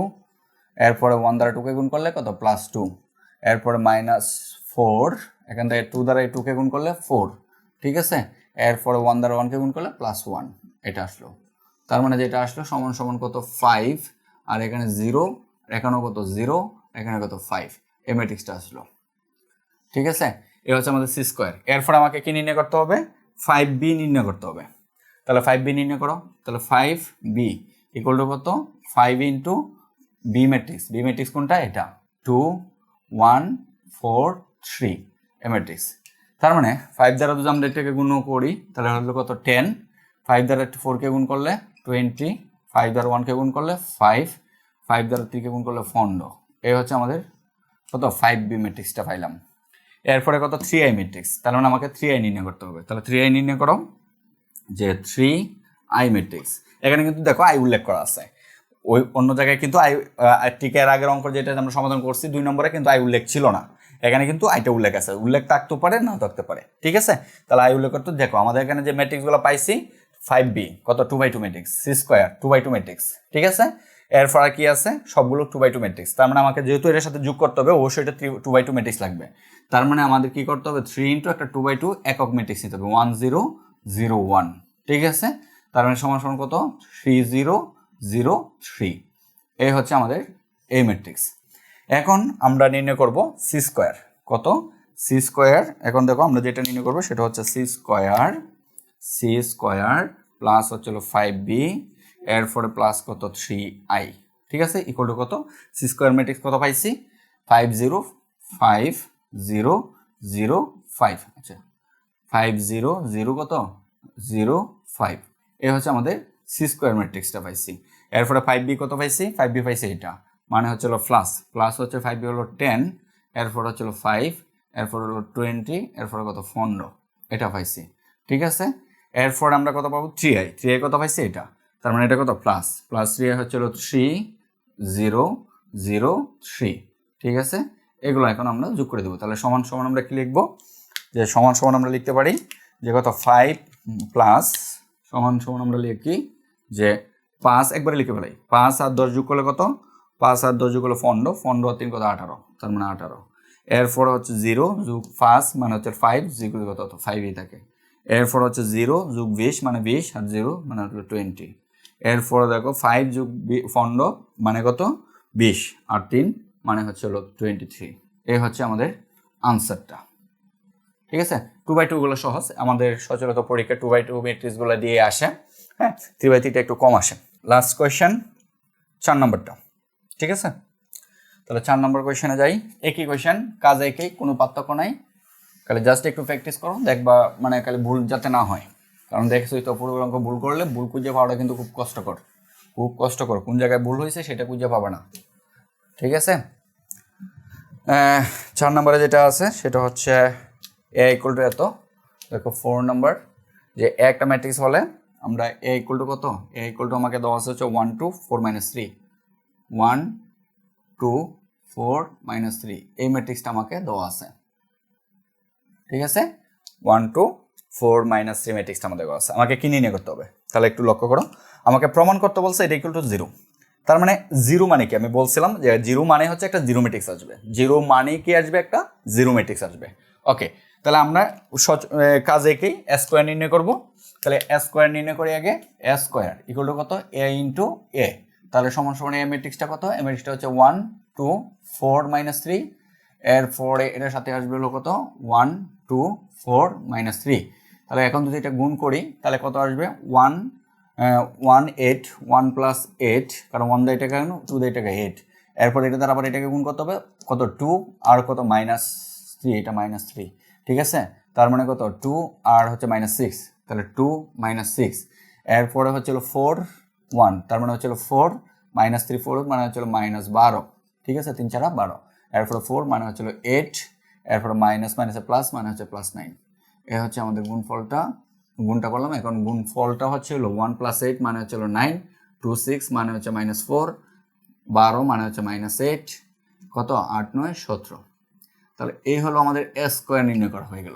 এরপরে 1 দ্বারা 2কে গুণ করলে কত? +2, এরপরে -4, এখান থেকে 2 দ্বারা এই 2কে গুণ করলে 4, ঠিক আছে। এরপরে 1 দ্বারা 1কে গুণ করলে +1, এটা আসলো। তার মানে যেটা আসলো সমান সমান কত? 5, আর এখানে 0, এখানেও কত? 0, এখানে কত? 5, এই ম্যাট্রিক্সটা আসলো, ঠিক আছে। এ হচ্ছে আমাদের সি স্কোয়ার। এরপর আমাকে কি নির্ণয় করতে হবে? 5b নির্ণয় করতে হবে। তাহলে 5b নির্ণয় করো। তাহলে 5b ইকুয়াল টু কত? 5 into B matrix, B matrix কোনটা? এটা 2 1 4 3, এ ম্যাট্রিক্স। তার মানে 5 দ্বারা যদি আমরা এটাকে গুণ করি তাহলে হলো কত? 10, 5 দ্বারা 4কে গুণ করলে 20, 5 দ্বারা 1কে গুণ করলে 5, 5 দ্বারা 3কে গুণ করলে 4। এই হচ্ছে আমাদের কত? 5b ম্যাট্রিক্সটা পাইলাম। এরপরে কত? 3i ম্যাট্রিক্স, তার মানে আমাকে 3i নির্ণয় করতে হবে। তাহলে 3i নির্ণয় করো, যে 3i ম্যাট্রিক্স। এখানে কিন্তু দেখো আই উল্লেখ করা আছে, ওই অন্য জায়গায় কিন্তু আই টিকের আগের অঙ্ক যেটা আমরা সমাধান করছি 2 নম্বরে কিন্তু আই উল্লেখ ছিল না, এখানে কিন্তু আইটা উল্লেখ আছে, উল্লেখ থাকতে পারে না থাকতে পারে, ঠিক আছে। তাহলে আই উল্লেখ করতে দেখো আমাদের এখানে যে ম্যাট্রিক্সগুলো পাইছি 5b কত 2x2 matrix, C square 2x2 matrix, ঠিক আছে। এরপর আর কি আছে, সবগুলো 2x2 ম্যাট্রিক্স। তার মানে আমাকে যেহেতু এর সাথে যোগ করতে হবে অবশ্যই এটা 2x2 ম্যাট্রিক্স লাগবে। তার মানে আমাদের কি করতে হবে 3 ইন্টু একটা 2x2 একক ম্যাট্রিক্স নিতে হবে 1 0 0 1, ঠিক আছে। তার মানে সমান সমান কত 3 0 0 3, এই হচ্ছে আমাদের এই ম্যাট্রিক্স। এখন আমরা নির্ণয় করব সি স্কোয়ার, কত সি স্কোয়ার। এখন দেখো আমরা যেটা নির্ণয় করবো সেটা হচ্ছে সি স্কোয়ার প্লাস হচ্ছে 5b এরপরে প্লাস কত 3i, ঠিক আছে, ইকুয়াল টু কত সি স্কোয়ার ম্যাট্রিক্স কত পাইছি 5 0 5 0 0 5, আচ্ছা 5 0 0 কত 0 5, এই হচ্ছে আমাদের সি স্কোয়ার ম্যাট্রিক্সটা পাইছি। এরপরে 5b কত পাইছি 5b পাইছি এটা, মানে হচ্ছে প্লাস হচ্ছে 5b হলো 10, এরপর হচ্ছে 5, এরপর হলো 20, এরপরে কত 15, এটা পাইছি, ঠিক আছে। এরপর আমরা কত পাবো 3i কত পাইছি এটা, তার মানে এটা কত প্লাস 3i হচ্ছে 3 0 0 3, ঠিক আছে। এগুলো এখন আমরা যোগ করে দেবো। তাহলে সমান সমান আমরা কি লিখবো, যে সমান সমান আমরা লিখতে পারি যে কত 5 প্লাস সমান সমান আমরা লিখি যে 5 একবারে লিখে ফেলাই, 5 আর 10 যোগ করলে কত 5 আর 10 যোগ করলে 15, 15 আর 3 কত 18, তার মানে 18। এরপর হচ্ছে 0 যোগ 5 মানে হচ্ছে 5, জিরো কত 5ই থাকে। এরপর হচ্ছে 0 যোগ 20 মানে 20, আর 0 মানে হলো 20। এরপর দেখো 5 যোগ 15 মানে কত 20, আর 3 মানে হচ্ছে 23। এই হচ্ছে আমাদের আনসারটা, ঠিক আছে। 2x2 গুলো সহজ, আমাদের সচরাচর পরীক্ষা 2x2 ম্যাট্রিক্সগুলো দিয়ে আসে, হ্যাঁ 3x3টা একটু কম আসে। লাস্ট কোয়েশ্চেন 4 নম্বরটা, ঠিক আছে। তাহলে 4 নম্বর কোয়েশ্চেনে যাই। একই কোয়েশ্চেন, কাজ একই, কোনো পার্থক্য নাই, খালি জাস্ট একটু প্র্যাকটিস করো, দেখবা মানে খালি ভুল যাতে না হয়। কারণ দেখছোই তো পূর্ব অঙ্ক ভুল করলে ভুল খুঁজে পাওয়াটা কিন্তু খুব কষ্টকর, কোন জায়গায় ভুল হয়েছে সেটা খুঁজে পাবে না, ঠিক আছে। 4 নম্বরে যেটা আছে সেটা হচ্ছে এ ইকুয়াল টু এত, দেখো 4 নম্বর, যে একটা ম্যাট্রিক্স হলে আমরা এ ইকুয়াল টু কত, এ ইকুয়াল টু আমাকে দেওয়া আছে হচ্ছে 1 2 4 3, 1 2 4 3, এই ম্যাট্রিক্সটা আমাকে দেওয়া আছে, ঠিক আছে। 1 2 4 3 ম্যাট্রিক্সটা আমাদের দেওয়া আছে, আমাকে কি নির্ণয় করতে হবে। তাহলে একটু লক্ষ্য করো, আমাকে প্রমাণ করতে বলছে এটা ইকুয়াল টু 0। তার মানে 0 মানে কি, আমি বলছিলাম যে 0 মানে হচ্ছে একটা জিরো ম্যাট্রিক্স আসবে, 0 মানে কি আসবে, একটা জিরো ম্যাট্রিক্স আসবে। ওকে, তাহলে আমরা কাজ একেই স্কোয়ার নির্ণয় করব। তাহলে স্কোয়ার নির্ণয় করি আগে, স্কোয়ার ইকুয়াল টু কত এ ইন্টু এ, তাহলে সমান সমান এ ম্যাট্রিক্সটা কত, এ ম্যাট্রিক্সটা হচ্ছে 1 2 4 3, এরপরে এটার সাথে আসবে হলো কত 1 2 4 3। তাহলে এখন যদি এটা গুণ করি তাহলে কত আসবে 1 1 8, 1 প্লাস 8, কারণ 1 দিয়ে এটাকে 2 দিয়ে এটাকে 8, এরপর এটা দ্বারা আবার এটাকে গুণ করতে হবে কত 2 আর কত -3, এটা -3, ঠিক আছে। তার মানে কত 2 আর হচ্ছে -6, তাহলে 2 -6, এরপরে হচ্ছে 4 1, তার মানে হচ্ছে 4 -3 4 মানে হচ্ছে -12, ঠিক আছে, 3 4 12, এরপরে 4 মানে হচ্ছে 8, এরপরে মাইনাস প্লাস মানে হচ্ছে +9, এ হচ্ছে আমাদের গুণফলটা, গুণটা করলাম। এখন গুণফলটা হচ্ছে 1 + 8 মানে হচ্ছে 9, 2 6 মানে হচ্ছে -4, 12 মানে হচ্ছে -8, কত 8 9 17। তাহলে এই হলো আমাদের এ স্কোয়ার নির্ণয় করা হয়ে গেল।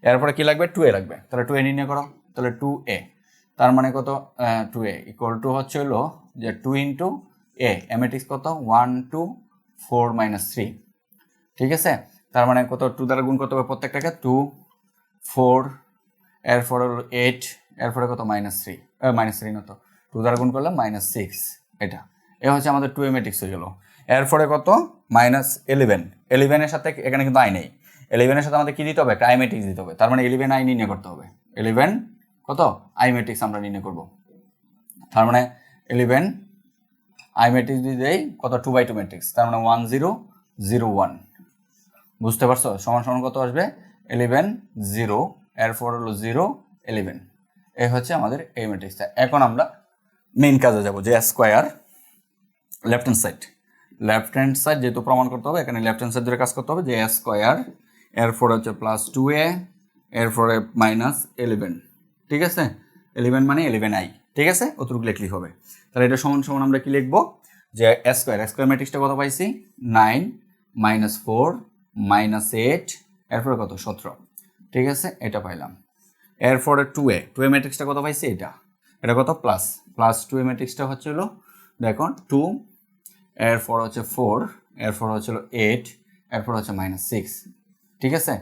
এরপরে কি লাগবে 2a লাগবে, তাহলে 2a নির্ণয় করো। তাহলে 2a, তার মানে কত 2a ইকুয়াল টু হচ্ছে হলো যে 2 ইন্টু এ ম্যাট্রিক্স কত 1 2 4 3, ঠিক আছে। তার মানে কত 2 দ্বারা গুণ করতে হবে প্রত্যেকটাকে, 2 4, এরপরে হলো 8, এরপরে কত -3 না তো 2 দ্বারা গুণ করলাম -6, এটা এ হচ্ছে আমাদের 2a ম্যাট্রিক্স হয়ে গেল। এরপরে কত -11, 11 এর সাথে এখানে কিন্তু আই নেই, 11 এর সাথে আমাদের কি দিতে হবে, একটা আই ম্যাট্রিক্স দিতে হবে, তার মানে 11 আই নির্ণয় করতে হবে, 11 কত আই ম্যাট্রিক্স আমরা নির্ণয় করব। তার মানে 11 আই ম্যাট্রিক্স দিয়ে দেই কত 2x2 ম্যাট্রিক্স, তার মানে 1 0 0 1, বুঝতে পারছো, সমান সমান কত আসবে 11 0, এরপর হলো 0 11, এই হচ্ছে আমাদের এই ম্যাট্রিক্সটা। এখন আমরা মেইন কাজে যাব, যে স্কোয়ার লেফট হ্যান্ড সাইড যেহেতু প্রমাণ করতে হবে, এখানে লেফট হ্যান্ড সাইড ধরে কাজ করতে হবে, যে স্কোয়ার, এরপর হচ্ছে +2a, এরপরে -11, ঠিক আছে, 11 মানে 11i, ঠিক আছে, অতটুকু লিখলেই হবে। তাহলে এটা সমান সমান আমরা কি লিখবো, যে স্কোয়ার ম্যাট্রিক্সটা কত পাইছি 9 -4 -8 এরপরে কত 17, ঠিক আছে, এটা পাইলাম। এরপরে 2a ম্যাট্রিক্সটা কত পাইছি, এটা কত প্লাস 2a ম্যাট্রিক্সটা হচ্ছিল দেখো 2, এরপর হচ্ছে 4, এরপর হচ্ছিল 8, এরপর হচ্ছে -6, ঠিক আছে।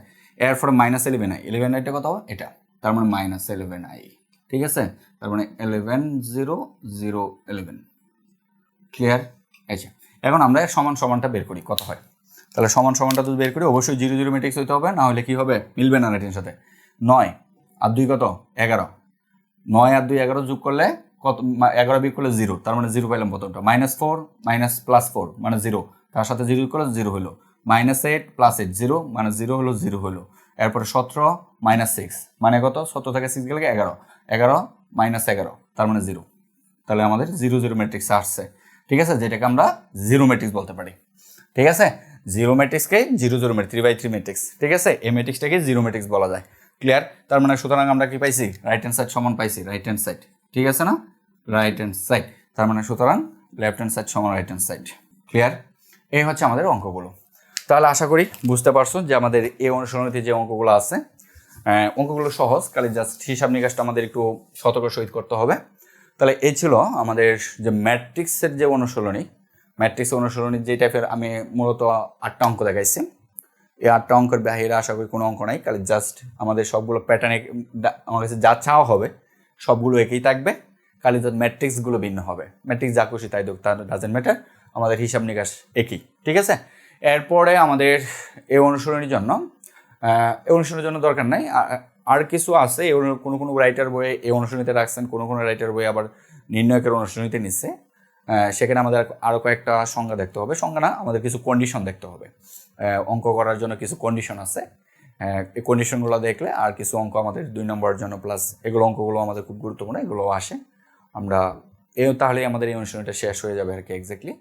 এরপরে -11i এটা কত, এটা তার মানে -11i, ঠিক আছে, তার মানে 11 0 0 11, ক্লিয়ার। আচ্ছা, এখন আমরা সমান সমানটা বের করি কত হয়। তাহলে সমান সমানটা যদি বের করি অবশ্যই 0 0 ম্যাট্রিক্স হইতে হবে, না হলে কি হবে, মিলবে না এটির সাথে। 9 আর 2 কত 11, 9 আর 2 11 যোগ করলে কত, 11 বিয়োগ করলে 0, তার মানে 0 পাইলাম প্রথমটা। -4 +4 মানে 0, তার সাথে 0 যোগ করলে 0 হলো। -8 + 8 0 মানে 0 হলো, 0 হলো। এরপরে 17 -6 মানে কত, 17 থেকে 6 গেলে 11, 11 -11 তার মানে 0। তাহলে আমাদের 0 0 ম্যাট্রিক্স আসছে, ঠিক আছে, যেটাকে আমরা জিরো ম্যাট্রিক্স বলতে পারি, ঠিক আছে। জিরো ম্যাট্রিক্সকে 0 0 ম্যাট্রিক্স 3/3 ম্যাট্রিক্স, ঠিক আছে, এই ম্যাট্রিক্সটাকে জিরো ম্যাট্রিক্স বলা যায়, ক্লিয়ার। তার মানে সুতরাং আমরা কি পাইছি, রাইট হ্যান্ড সাইড সমান পাইছি, রাইট হ্যান্ড সাইড, ঠিক আছে না, রাইট হ্যান্ড সাইড, তার মানে সুতরাং লেফট হ্যান্ড সাইড সমান রাইট হ্যান্ড সাইড, ক্লিয়ার। এই হচ্ছে আমাদের অঙ্কগুলো। তাহলে আশা করি বুঝতে পারছো যে আমাদের এই অনুশীলনীতে যে অঙ্কগুলো আছে, অঙ্কগুলো সহজ, খালি জাস্ট হিসাব নিকাশটা আমাদের একটু সতর্ক সহিত করতে হবে। তাহলে এই ছিল আমাদের যে ম্যাট্রিক্সের যে অনুশীলনী, ম্যাট্রিক্স অনুশীলনী যে টাইপের আমি মূলত 8টা অঙ্ক দেখাইছি। এই 8টা অঙ্কের বাহিরে আশা করি কোনো অঙ্ক নাই, খালি জাস্ট আমাদের সবগুলো প্যাটার্নে আমার কাছে যা চাওয়া হবে সবগুলো একই থাকবে, খালি জাস্ট ম্যাট্রিক্সগুলো ভিন্ন হবে। ম্যাট্রিক্স যা খুশি তাই হোক, তার ডাজেন্ট ম্যাটার, আমাদের হিসাব নিকাশ একই, ঠিক আছে। এরপরে আমাদের এই অনুশীলনীর জন্য দরকার নাই, আর কিছু আছে কোনো রাইটার বইয়ে এই অনুশীলনীতে রাখছেন, কোনো রাইটার বই আবার নির্ণয়কের অনুশীলনীতে নিচ্ছে। সেখানে আমাদের আরও কয়েকটা সংজ্ঞা দেখতে হবে, সংজ্ঞা না, আমাদের কিছু কন্ডিশন দেখতে হবে। অঙ্ক করার জন্য কিছু কন্ডিশন আছে, এই কন্ডিশনগুলো দেখলে আর কিছু অঙ্ক আমাদের 2 নম্বরের জন্য প্লাস অঙ্কগুলো আমাদের খুব গুরুত্বপূর্ণ, এগুলো আসে। আমরা তাহলেই আমাদের এই অনুশীলনীটা শেষ হয়ে যাবে আর কি, এক্স্যাক্টলি।